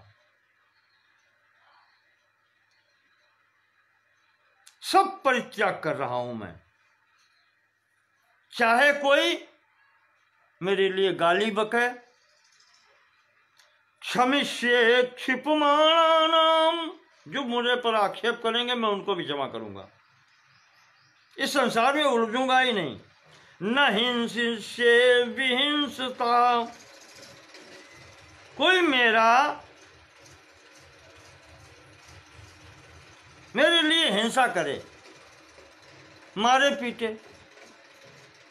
सब परित्याग कर रहा हूं मैं, चाहे कोई मेरे लिए गाली बके, क्षमिष्ये क्षिपमाणानाम, जो मुझे पर आक्षेप करेंगे मैं उनको भी क्षमा करूंगा, इस संसार में उलझूंगा ही नहीं। न हिंसिष्ये विहिंसता, कोई मेरे लिए हिंसा करे, मारे पीटे,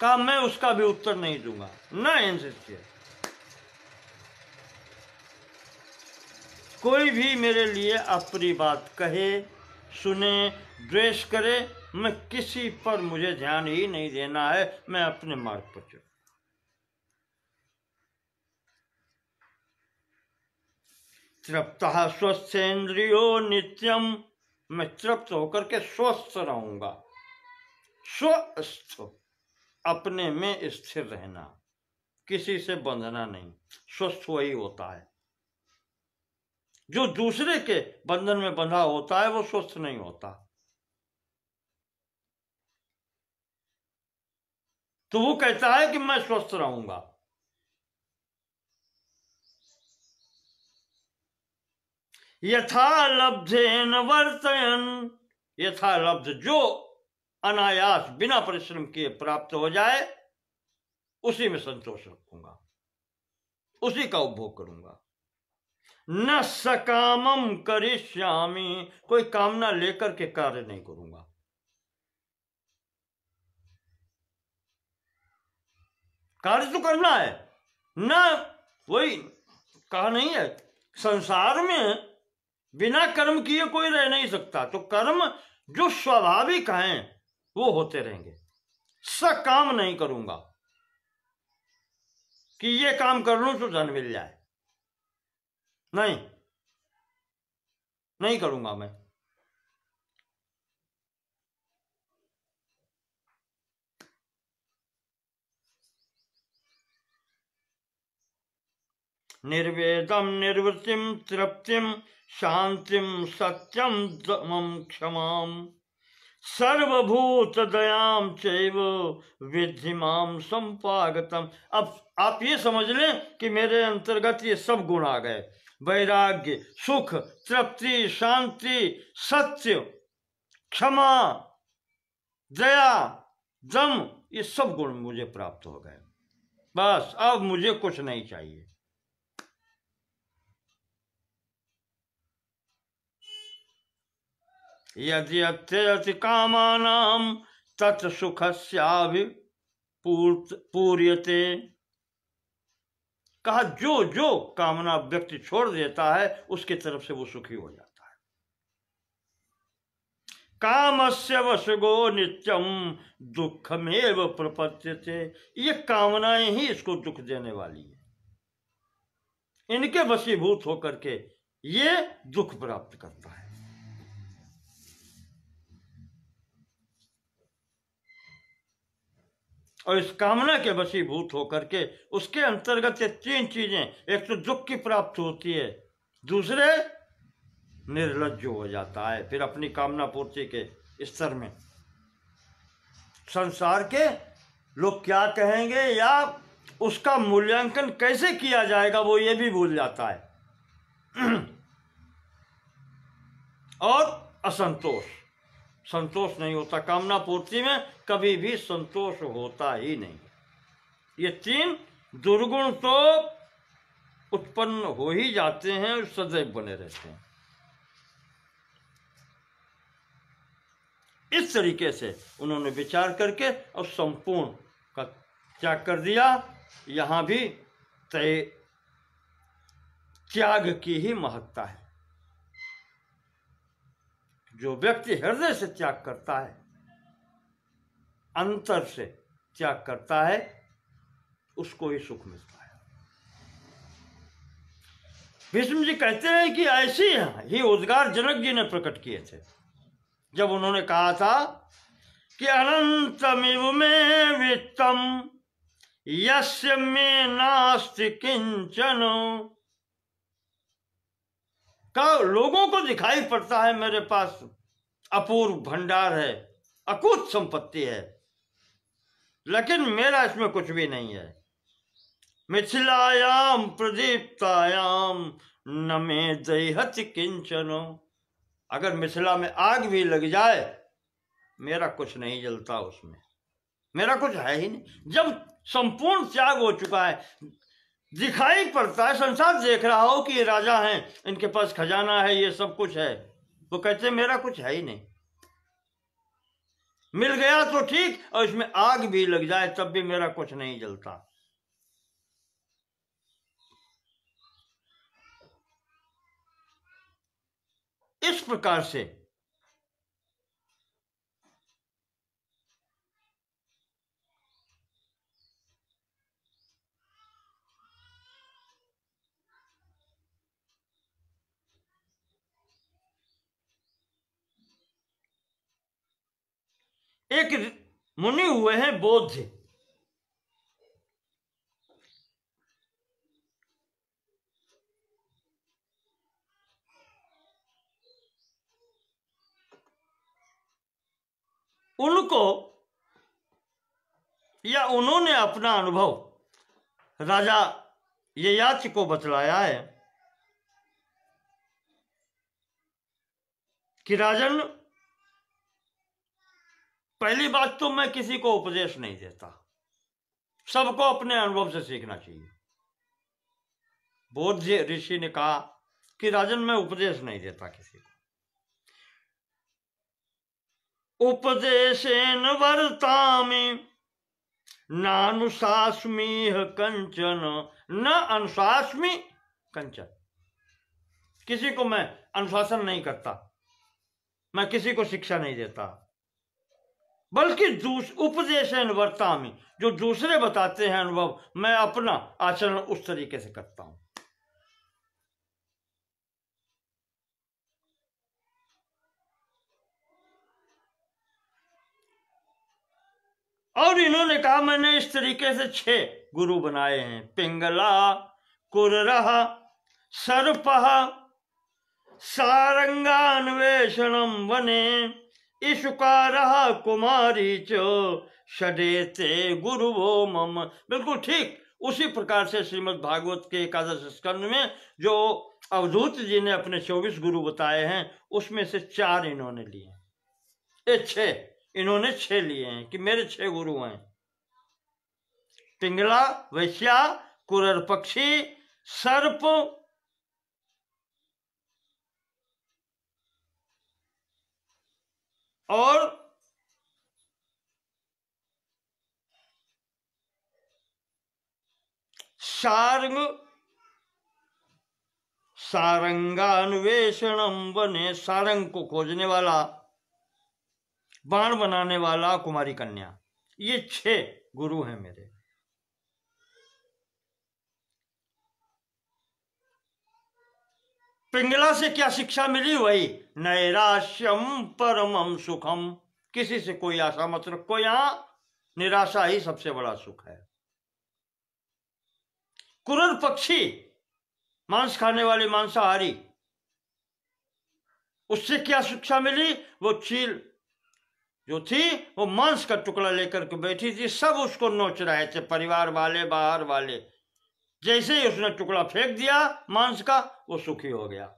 का मैं उसका भी उत्तर नहीं दूंगा। न हिंसिष्ये, कोई भी मेरे लिए अप्रिय बात कहे, सुने, द्वेष करे, मैं किसी पर मुझे ध्यान ही नहीं देना है, मैं अपने मार्ग पर चलूं। तृप्तः स्वस्थेन्द्रियो नित्यम, मैं तृप्त होकर के स्वस्थ रहूंगा। स्वस्थ, अपने में स्थिर रहना, किसी से बंधना नहीं, स्वस्थ वही होता है। जो दूसरे के बंधन में बंधा होता है वो स्वस्थ नहीं होता। तो वो कहता है कि मैं स्वस्थ रहूंगा। यथा लब्धेन वर्तयन, यथा लब्ध, जो अनायास बिना परिश्रम किए प्राप्त हो जाए उसी में संतोष रखूंगा, उसी का उपभोग करूंगा। न सकामम करिष्यामि, कोई कामना लेकर के कार्य नहीं करूंगा। कार्य तो करना है ना, वही कहा नहीं है, संसार में बिना कर्म किए कोई रह नहीं सकता। तो कर्म जो स्वाभाविक हैं वो होते रहेंगे। सकाम नहीं करूंगा कि ये काम कर लूं तो धन मिल जाए, नहीं, नहीं करूंगा मैं। निर्वेदम निर्वृत्तिम तृप्तिम शांतिम सत्यम दमम क्षमाम सर्वभूत दयाम चैव विद्धि माम संपागतम। अब आप ये समझ लें कि मेरे अंतर्गत ये सब गुण आ गए, वैराग्य, सुख, तृप्ति, शांति, सत्य, क्षमा, दया, दम, ये सब गुण मुझे प्राप्त हो गए। बस अब मुझे कुछ नहीं चाहिए। यदि अत्यति कामानां तत् सुखस्याभि पूर्यते, कहा जो जो कामना व्यक्ति छोड़ देता है उसकी तरफ से वो सुखी हो जाता है। कामस्य वशगो नित्यम दुखमेव प्रपद्यते, ये कामनाएं ही इसको दुख देने वाली है। इनके वशीभूत होकर के ये दुख प्राप्त करता है। और इस कामना के वशीभूत होकर के उसके अंतर्गत ये तीन चीजें, एक तो दुख की प्राप्ति होती है, दूसरे निर्लज्ज हो जाता है, फिर अपनी कामना पूर्ति के स्तर में संसार के लोग क्या कहेंगे या उसका मूल्यांकन कैसे किया जाएगा वो ये भी भूल जाता है। और असंतोष, संतोष नहीं होता कामना पूर्ति में, कभी भी संतोष होता ही नहीं। ये तीन दुर्गुण तो उत्पन्न हो ही जाते हैं और सदैव बने रहते हैं। इस तरीके से उन्होंने विचार करके और संपूर्ण का त्याग कर दिया। यहां भी तय त्याग की ही महत्ता है। जो व्यक्ति हृदय से त्याग करता है, अंतर से त्याग करता है, उसको ही सुख मिलता है। भीष्म जी कहते हैं कि ऐसी ही उद्गार जनक जी ने प्रकट किए थे जब उन्होंने कहा था कि अनंतमिव में वित्तम यस्य में नास्ति किंचन, का लोगों को दिखाई पड़ता है मेरे पास अपूर्व भंडार है, अकूत संपत्ति है, लेकिन मेरा इसमें कुछ भी नहीं है। मिथिलायाम प्रदीप्तायाम न में दह्यति किंचनो, अगर मिथिला में आग भी लग जाए मेरा कुछ नहीं जलता, उसमें मेरा कुछ है ही नहीं। जब संपूर्ण त्याग हो चुका है, दिखाई पड़ता है, संसार देख रहा हो कि ये राजा हैं, इनके पास खजाना है, ये सब कुछ है, वो कहते मेरा कुछ है ही नहीं। मिल गया तो ठीक, और इसमें आग भी लग जाए तब भी मेरा कुछ नहीं जलता। इस प्रकार से एक मुनि हुए हैं बोध, उनको या उन्होंने अपना अनुभव राजा ययाति को बतलाया है कि राजन, पहली बात तो मैं किसी को उपदेश नहीं देता, सबको अपने अनुभव से सीखना चाहिए। बोध ऋषि ने कहा कि राजन मैं उपदेश नहीं देता किसी को। उपदेशेन वर्तामि नानुशास्मीह कंचन, न अनुशास्मी कंचन, किसी को मैं अनुशासन नहीं करता, मैं किसी को शिक्षा नहीं देता, बल्कि उपदेशेन वर्तामि, जो दूसरे बताते हैं अनुभव, मैं अपना आचरण उस तरीके से करता हूं। और इन्होंने कहा मैंने इस तरीके से 6 गुरु बनाए हैं, पिंगला, कुररह, सर्पः, सारंगान्वेषणम वने, ईशुकारः कुमारी च षडेते गुरुवो मम। बिल्कुल ठीक उसी प्रकार से श्रीमद् भागवत के 11 स्कंद में जो अवधूत जी ने अपने 24 गुरु बताए हैं, उसमें से 4 इन्होंने लिए, ये 6 इन्होंने 6 लिए हैं कि मेरे 6 गुरु हैं। पिंगला, वैश्या, कुरर पक्षी, सर्प और सारंग सारंगान्वेषणम वने, सारंग को खोजने वाला, बाण बनाने वाला, कुमारी कन्या, ये 6 गुरु हैं मेरे। पिंगला से क्या शिक्षा मिली? वही नैराश्यम परमम सुखम, किसी से कोई आशा मत रखो, यहां निराशा ही सबसे बड़ा सुख है। कुरर पक्षी, मांस खाने वाले मांसाहारी, उससे क्या शिक्षा मिली? वो चील जो थी वो मांस का टुकड़ा लेकर के बैठी थी, सब उसको नोच रहे थे, परिवार वाले, बाहर वाले। जैसे ही उसने टुकड़ा फेंक दिया मांस का, वो सुखी हो गया।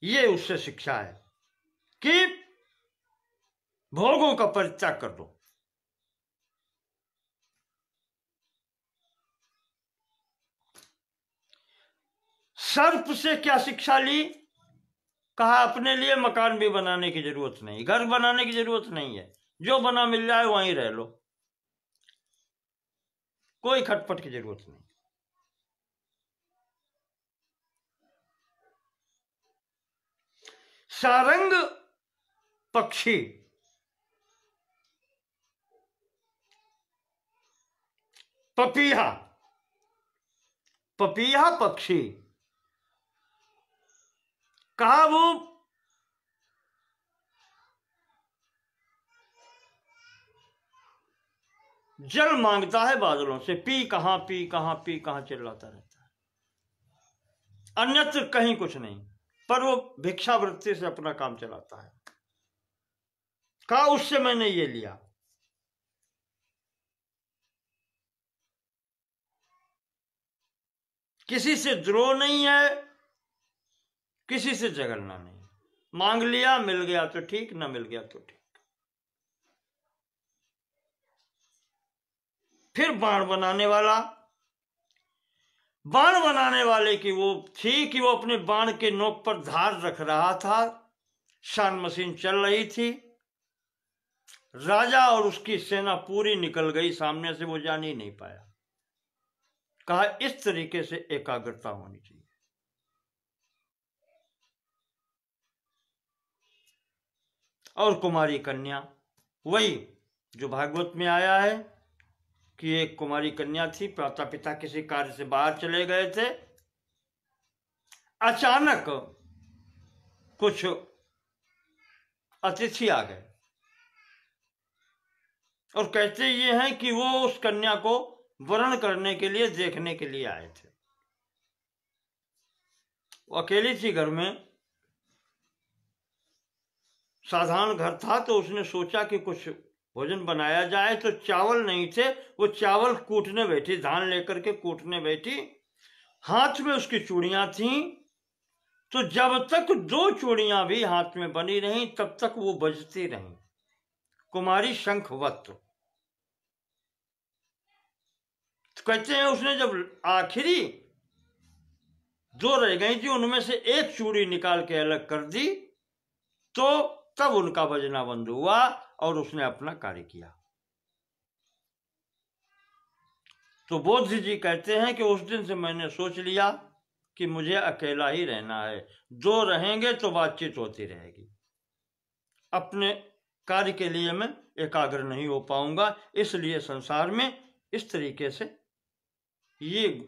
ये उससे शिक्षा है कि भोगों का परित्याग कर दो। सर्प से क्या शिक्षा ली? कहा अपने लिए मकान भी बनाने की जरूरत नहीं, घर बनाने की जरूरत नहीं है, जो बना मिल जाए वहीं रह लो, कोई खटपट की जरूरत नहीं। सारंग पक्षी, पपीहा, पपीहा पक्षी, कहा वो जल मांगता है बादलों से, पी कहां, पी कहां, पी कहां चिल्लाता रहता है, अन्यत्र कहीं कुछ नहीं, पर वो भिक्षावृत्ति से अपना काम चलाता है। कहा उससे मैंने ये लिया। किसी से द्रोह नहीं है, किसी से झगड़ना नहीं, मांग लिया, मिल गया तो ठीक, ना मिल गया तो ठीक। फिर बाण बनाने वाला, बाण बनाने वाले की वो थी कि वो अपने बाण के नोक पर धार रख रहा था, शान मशीन चल रही थी, राजा और उसकी सेना पूरी निकल गई सामने से, वो जान ही नहीं पाया। कहा इस तरीके से एकाग्रता होनी चाहिए। और कुमारी कन्या, वही जो भागवत में आया है कि एक कुमारी कन्या थी, माता पिता किसी कार्य से बाहर चले गए थे, अचानक कुछ अतिथि आ गए और कहते ये हैं कि वो उस कन्या को वरण करने के लिए, देखने के लिए आए थे। वो अकेली थी घर में, साधारण घर था, तो उसने सोचा कि कुछ भोजन बनाया जाए, तो चावल नहीं थे, वो चावल कूटने बैठी, धान लेकर के कूटने बैठी, हाथ में उसकी चूड़ियां थीं, तो जब तक 2 चूड़ियां भी हाथ में बनी रहीं तब तक वो बजती रहीं, कुमारी शंखवत। तो कहते हैं उसने जब आखिरी 2 रह गई थी, उनमें से एक चूड़ी निकाल के अलग कर दी, तो तब उनका बजना बंद हुआ और उसने अपना कार्य किया। तो बोध जी कहते हैं कि उस दिन से मैंने सोच लिया कि मुझे अकेला ही रहना है, 2 रहेंगे तो बातचीत होती रहेगी, अपने कार्य के लिए मैं एकाग्र नहीं हो पाऊंगा, इसलिए संसार में इस तरीके से ये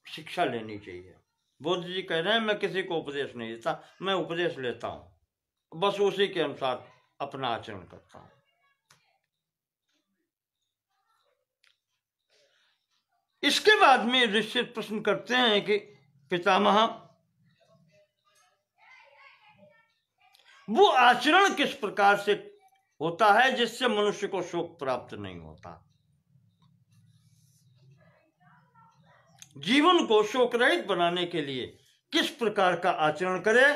शिक्षा लेनी चाहिए। बोध जी कह रहे हैं मैं किसी को उपदेश नहीं देता, मैं उपदेश लेता हूं, बस उसी के अनुसार अपना आचरण करता हूं। इसके बाद में ऋषि प्रश्न करते हैं कि पितामह, वो आचरण किस प्रकार से होता है जिससे मनुष्य को शोक प्राप्त नहीं होता, जीवन को शोक रहित बनाने के लिए किस प्रकार का आचरण करे?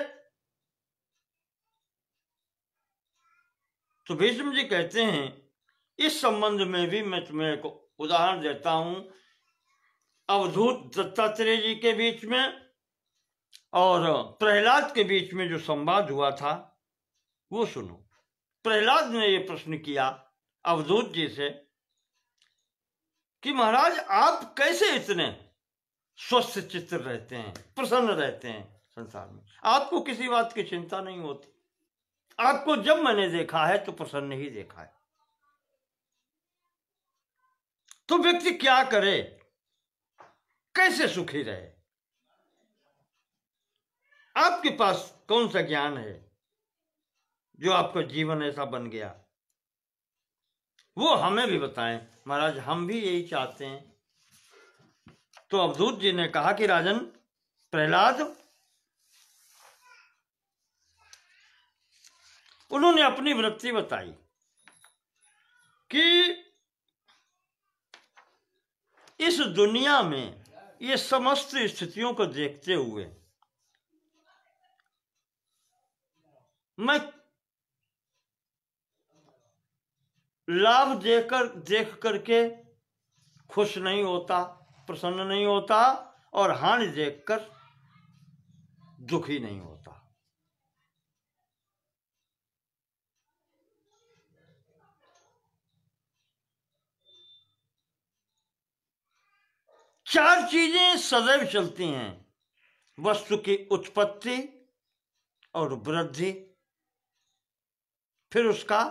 तो भीष्म जी कहते हैं इस संबंध में भी मैं तुम्हें एक उदाहरण देता हूं, अवधूत दत्तात्रेय जी के बीच में और प्रहलाद के बीच में जो संवाद हुआ था वो सुनो। प्रहलाद ने ये प्रश्न किया अवधूत जी से कि महाराज आप कैसे इतने स्वस्थ चित्त रहते हैं, प्रसन्न रहते हैं संसार में, आपको किसी बात की चिंता नहीं होती। आपको जब मैंने देखा है तो प्रसन्न ही देखा है। तो व्यक्ति क्या करे, कैसे सुखी रहे? आपके पास कौन सा ज्ञान है जो आपका जीवन ऐसा बन गया? वो हमें भी बताएं महाराज, हम भी यही चाहते हैं। तो अवधूत जी ने कहा कि राजन प्रहलाद, उन्होंने अपनी वृत्ति बताई कि इस दुनिया में ये समस्त स्थितियों को देखते हुए मैं लाभ देख करके खुश नहीं होता, प्रसन्न नहीं होता, और हानि देखकर दुखी नहीं होता। चार चीजें सदैव चलती हैं, वस्तु की उत्पत्ति और वृद्धि, फिर उसका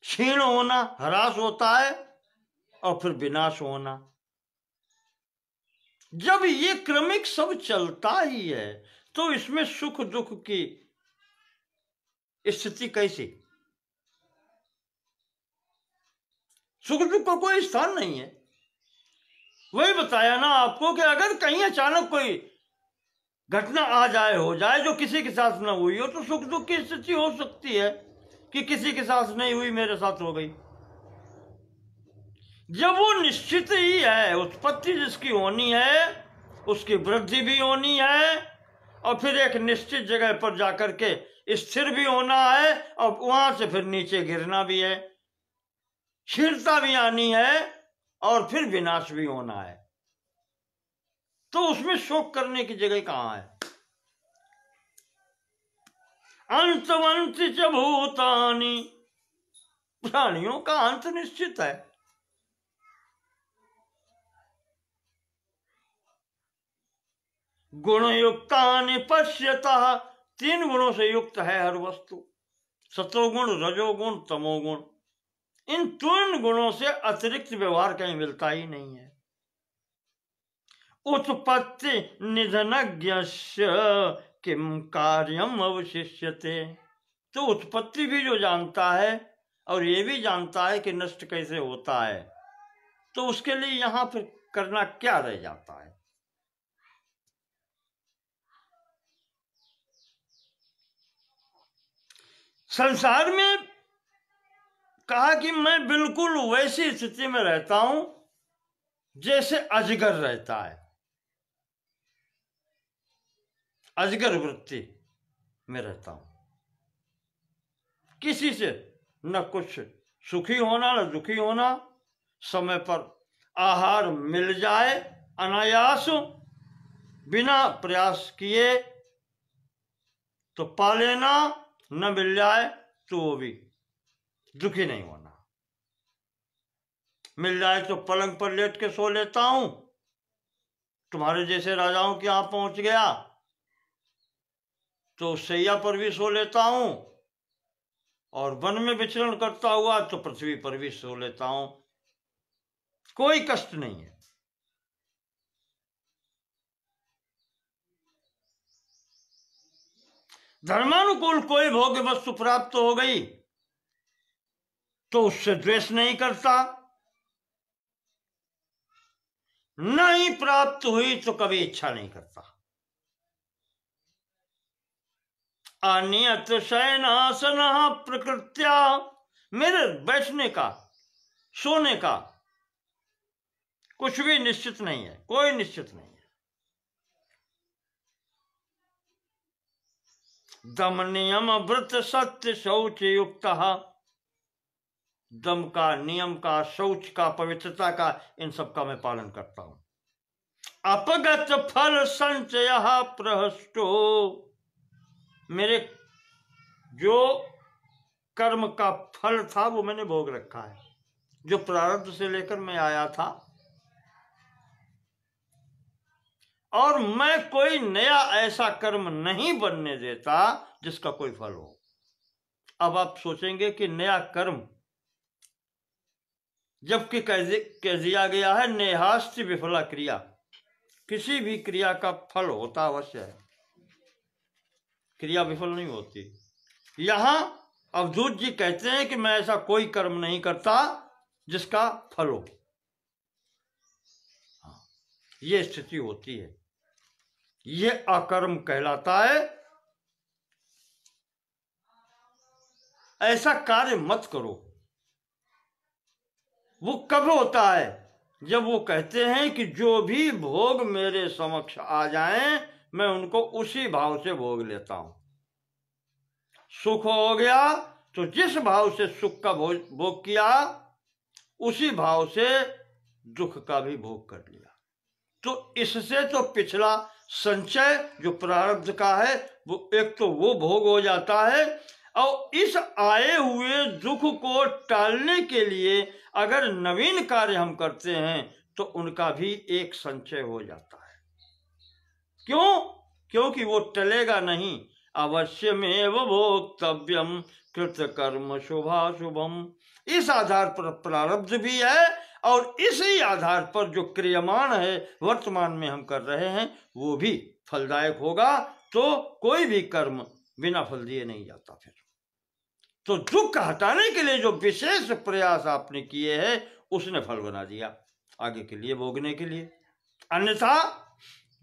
क्षीण होना, ह्रास होता है, और फिर विनाश होना। जब ये क्रमिक सब चलता ही है तो इसमें सुख दुख की स्थिति कैसी? सुख दुख का कोई स्थान नहीं है। वही बताया ना आपको कि अगर कहीं अचानक कोई घटना आ जाए, हो जाए, जो किसी के साथ ना हुई हो, तो सुख दुख की स्थिति हो सकती है कि किसी के साथ नहीं हुई, मेरे साथ हो गई। जब वो निश्चित ही है, उत्पत्ति जिसकी होनी है उसकी वृद्धि भी होनी है, और फिर एक निश्चित जगह पर जाकर के स्थिर भी होना है, और वहां से फिर नीचे गिरना भी है, क्षीणता भी आनी है, और फिर विनाश भी होना है। तो उसमें शोक करने की जगह कहां है? अंतवंत च भूतानि, प्राणियों का अंत निश्चित है। गुणयुक्तानि पश्यतः, 3 गुणों से युक्त है हर वस्तु, सतोगुण, रजोगुण, तमोगुण। इन 3 गुणों से अतिरिक्त व्यवहार कहीं मिलता ही नहीं है। उत्पत्ति निधनज्ञस्य किम कार्यम अवशिष्यते। तो उत्पत्ति भी जो जानता है और ये भी जानता है कि नष्ट कैसे होता है, तो उसके लिए यहां पर करना क्या रह जाता है? संसार में कहा कि मैं बिल्कुल वैसी स्थिति में रहता हूं जैसे अजगर रहता है। अजगर वृत्ति में रहता हूं, किसी से न कुछ सुखी होना न दुखी होना, समय पर आहार मिल जाए अनायास, बिना प्रयास किए तो पा लेना, न मिल जाए तो वो भी दुखी नहीं होना। मिल जाए तो पलंग पर लेट के सो लेता हूं, तुम्हारे जैसे राजाओं के यहां पहुंच गया तो सैया पर भी सो लेता हूं, और वन में विचरण करता हुआ तो पृथ्वी पर भी सो लेता हूं, कोई कष्ट नहीं है। धर्मानुकूल कोई भोग्य वस्तु प्राप्त हो गई तो उससे द्वेष नहीं करता, नहीं प्राप्त हुई तो कभी इच्छा नहीं करता। अनियत शयनासन प्रकृत्या, मेरे बैठने का, सोने का कुछ भी निश्चित नहीं है, कोई निश्चित नहीं है। दम नियम व्रत सत्य शौच युक्त, दम का, नियम का, शौच का, पवित्रता का, इन सब का मैं पालन करता हूं। अपगत फल संचय प्रहष्टो, मेरे जो कर्म का फल था वो मैंने भोग रखा है, जो प्रारब्ध से लेकर मैं आया था, और मैं कोई नया ऐसा कर्म नहीं बनने देता जिसका कोई फल हो। अब आप सोचेंगे कि नया कर्म, जबकि कह दिया गया है नेहास्ति विफला क्रिया, किसी भी क्रिया का फल होता अवश्य है, क्रिया विफल नहीं होती। यहां अवधूत जी कहते हैं कि मैं ऐसा कोई कर्म नहीं करता जिसका फल हो। ये स्थिति होती है, ये अकर्म कहलाता है। ऐसा कार्य मत करो। वो कब होता है? जब वो कहते हैं कि जो भी भोग मेरे समक्ष आ जाएं, मैं उनको उसी भाव से भोग लेता हूं। सुख हो गया तो जिस भाव से सुख का भोग किया, उसी भाव से दुख का भी भोग कर लिया। तो इससे तो पिछला संचय जो प्रारब्ध का है, वो एक तो वो भोग हो जाता है, और इस आए हुए दुख को टालने के लिए अगर नवीन कार्य हम करते हैं तो उनका भी एक संचय हो जाता है। क्यों? क्योंकि वो टलेगा नहीं। अवश्यमेव भोक्तव्यम कृत कर्म शुभाशुभम। इस आधार पर प्रारब्ध भी है, और इसी आधार पर जो क्रियमाण है वर्तमान में हम कर रहे हैं वो भी फलदायक होगा। तो कोई भी कर्म बिना फल दिए नहीं जाता। फिर तो दुख हटाने के लिए जो विशेष प्रयास आपने किए हैं उसने फल बना दिया आगे के लिए भोगने के लिए। अन्यथा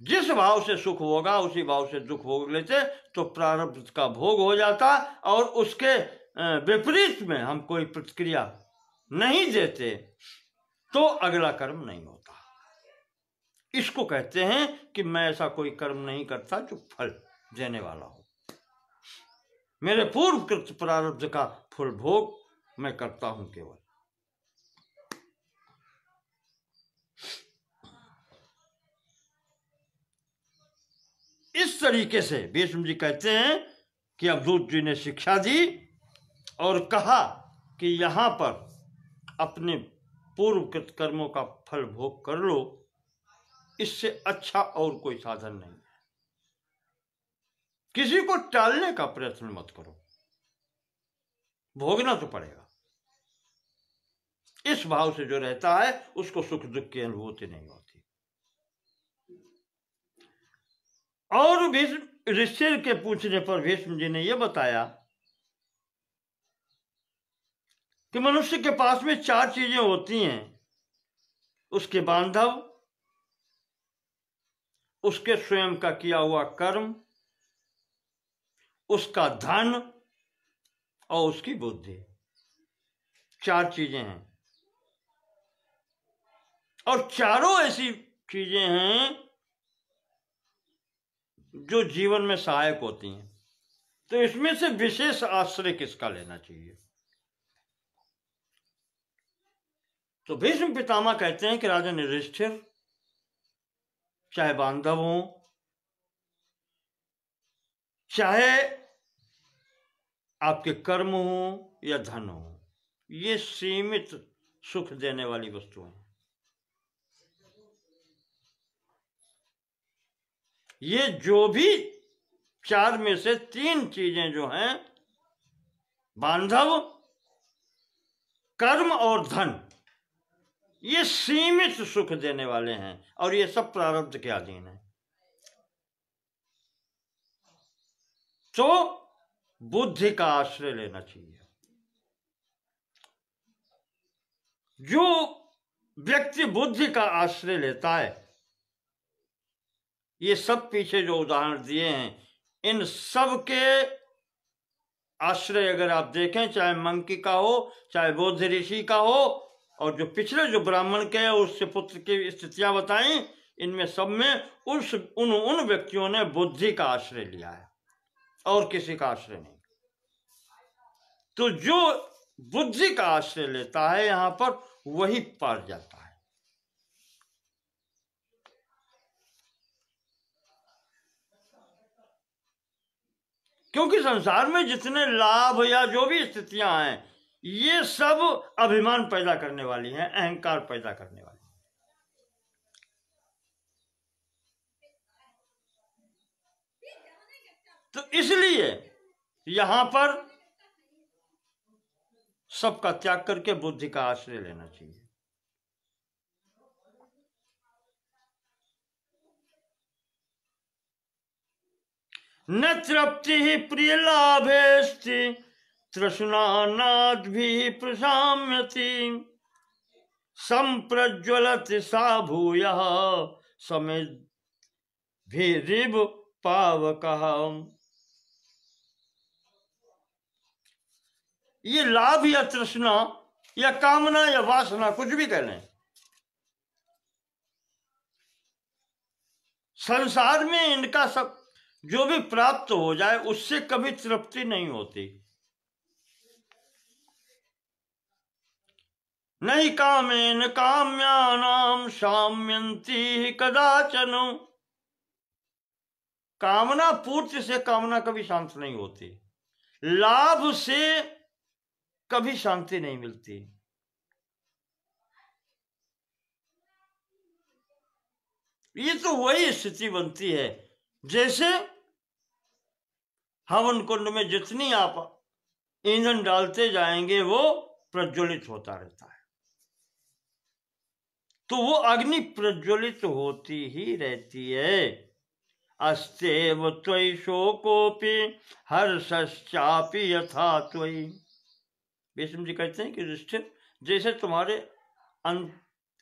जिस भाव से सुख होगा उसी भाव से दुख भोग लेते तो प्रारब्ध का भोग हो जाता, और उसके विपरीत में हम कोई प्रतिक्रिया नहीं देते तो अगला कर्म नहीं होता। इसको कहते हैं कि मैं ऐसा कोई कर्म नहीं करता जो फल देने वाला हो। मेरे पूर्वकृत प्रारब्ध का फल भोग मैं करता हूं केवल। इस तरीके से भीष्म जी कहते हैं कि अवधूत जी ने शिक्षा दी और कहा कि यहां पर अपने पूर्वकृत कर्मों का फल भोग कर लो, इससे अच्छा और कोई साधन नहीं है। किसी को टालने का प्रयत्न मत करो, भोगना तो पड़ेगा। इस भाव से जो रहता है उसको सुख दुख की अनुभूति नहीं होती। और भीष्म ऋषि के पूछने पर भीष्म जी ने यह बताया कि मनुष्य के पास में 4 चीजें होती हैं, उसके बांधव, उसके स्वयं का किया हुआ कर्म, उसका धन और उसकी बुद्धि। 4 चीजें हैं, और चारों ऐसी चीजें हैं जो जीवन में सहायक होती हैं। तो इसमें से विशेष आश्रय किसका लेना चाहिए? तो भीष्म पितामह कहते हैं कि राजा युधिष्ठिर, चाहे बांधव हो, चाहे आपके कर्म हो या धन हो, ये सीमित सुख देने वाली वस्तुएं हैं। ये जो भी 4 में से 3 चीजें जो हैं, बांधव, कर्म और धन, ये सीमित सुख देने वाले हैं, और ये सब प्रारब्ध के अधीन है। तो बुद्धि का आश्रय लेना चाहिए। जो व्यक्ति बुद्धि का आश्रय लेता है, ये सब पीछे जो उदाहरण दिए हैं, इन सब के आश्रय अगर आप देखें, चाहे मंकी का हो, चाहे बौद्ध ऋषि का हो, और जो पिछले जो ब्राह्मण के उससे पुत्र की स्थितियां बताई, इनमें सब में उन व्यक्तियों ने बुद्धि का आश्रय लिया है और किसी का आश्रय नहीं। तो जो बुद्धि का आश्रय लेता है यहां पर, वही पार जाता है। क्योंकि संसार में जितने लाभ या जो भी स्थितियां हैं, ये सब अभिमान पैदा करने वाली हैं, अहंकार पैदा करने वाली। तो इसलिए यहां पर सबका त्याग करके बुद्धि का आश्रय लेना चाहिए। न तृप्ति ही प्रिय लाभेस्ति तृष्णानाद भी प्रशाम्यति संप्रज्वलत सा भूय समय भी रिव पावकः। ये लाभ या तृष्णा या कामना या वासना, कुछ भी कह लें, संसार में इनका सब जो भी प्राप्त हो जाए उससे कभी तृप्ति नहीं होती। नहीं कामेन काम्यानाम शाम्यन्ति कदाचन। कामना पूर्ति से कामना कभी शांत नहीं होती, लाभ से कभी शांति नहीं मिलती। ये तो वही स्थिति बनती है जैसे हवन कुंड में जितनी आप ईंधन डालते जाएंगे वो प्रज्वलित होता रहता है, तो वो अग्नि प्रज्वलित होती ही रहती है। अस्तेव त्वयि शोकोपि हर्षश्चापि यथा त्वयि। विष्णु जी कहते हैं कि युधिष्ठिर, जैसे तुम्हारे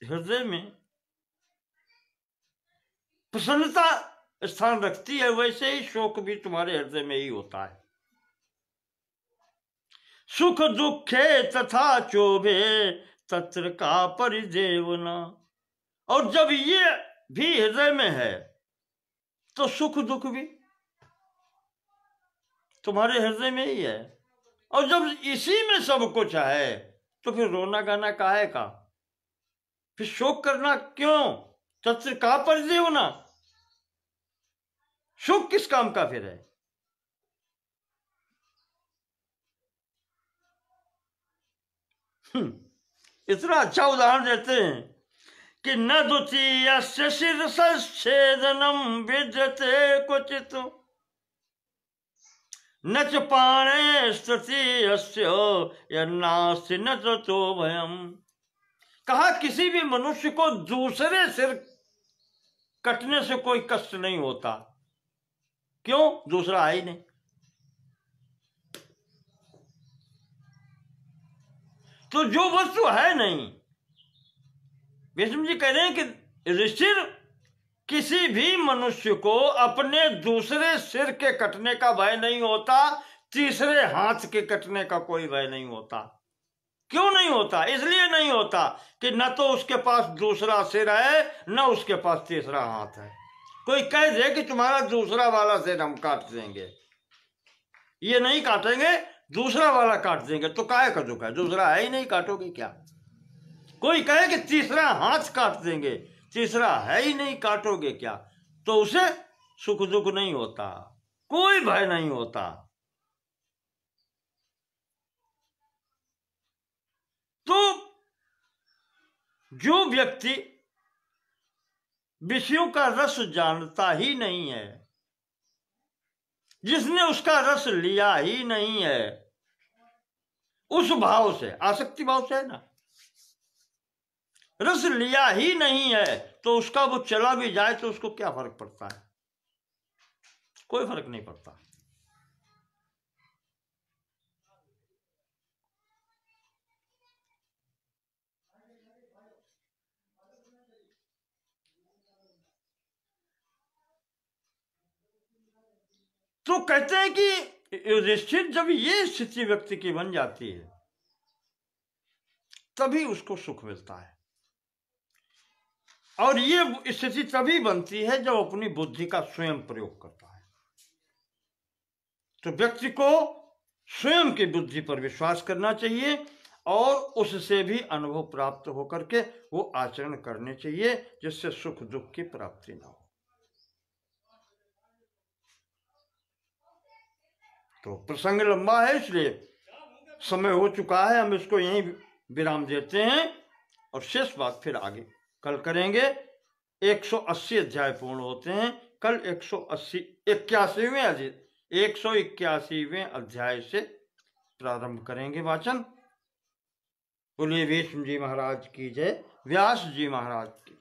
हृदय में प्रसन्नता स्थान रखती है वैसे ही शोक भी तुम्हारे हृदय में ही होता है। सुख दुखे तथा चोभे तत्र का परिदेवना। और जब ये भी हृदय में है तो सुख दुख भी तुम्हारे हृदय में ही है। और जब इसी में सब कुछ है तो फिर रोना गाना काहे का, फिर शोक करना क्यों? तत्र का परिदेवना, शोक किस काम का फिर है? इतना अच्छा उदाहरण देते हैं कि न द्वितीयस्य शिरसच्छेदनम विद्यते क्वचित् न च पाणे तृतीयस्य यन्नास्ति न ततो भयम्। कहा किसी भी मनुष्य को दूसरे सिर कटने से कोई कष्ट नहीं होता। क्यों? दूसरा है ही नहीं। तो जो वस्तु है नहीं, विष्णु जी कह रहे हैं कि ऋषि किसी भी मनुष्य को अपने दूसरे सिर के कटने का भय नहीं होता, तीसरे हाथ के कटने का कोई भय नहीं होता। क्यों नहीं होता? इसलिए नहीं होता कि न तो उसके पास दूसरा सिर है न उसके पास तीसरा हाथ है। कोई कह दे कि तुम्हारा दूसरा वाला सिर हम काट देंगे, ये नहीं काटेंगे, दूसरा वाला काट देंगे, तो काहे का दुख है? दूसरा है ही नहीं, काटोगे क्या? कोई कहे कि तीसरा हाथ काट देंगे, तीसरा है ही नहीं, काटोगे क्या? तो उसे सुख दुख नहीं होता, कोई भय नहीं होता। तो जो व्यक्ति विषयों का रस जानता ही नहीं है, जिसने उसका रस लिया ही नहीं है, उस भाव से, आसक्ति भाव से है ना, रस लिया ही नहीं है, तो उसका वो चला भी जाए तो उसको क्या फर्क पड़ता है? कोई फर्क नहीं पड़ता। तो कहते हैं कि युधिष्ठिर, जब ये स्थिति व्यक्ति की बन जाती है तभी उसको सुख मिलता है। और ये स्थिति तभी बनती है जब अपनी बुद्धि का स्वयं प्रयोग करता है। तो व्यक्ति को स्वयं की बुद्धि पर विश्वास करना चाहिए और उससे भी अनुभव प्राप्त होकर के वो आचरण करने चाहिए जिससे सुख दुख की प्राप्ति ना हो। तो प्रसंग लंबा है, इसलिए समय हो चुका है, हम इसको यहीं विराम देते हैं और शेष बात फिर आगे कल करेंगे। 180 अध्याय पूर्ण होते हैं कल। 181वें अध्याय से प्रारंभ करेंगे वाचन। बोलिए भीष्म जी महाराज की जय, व्यास जी महाराज की।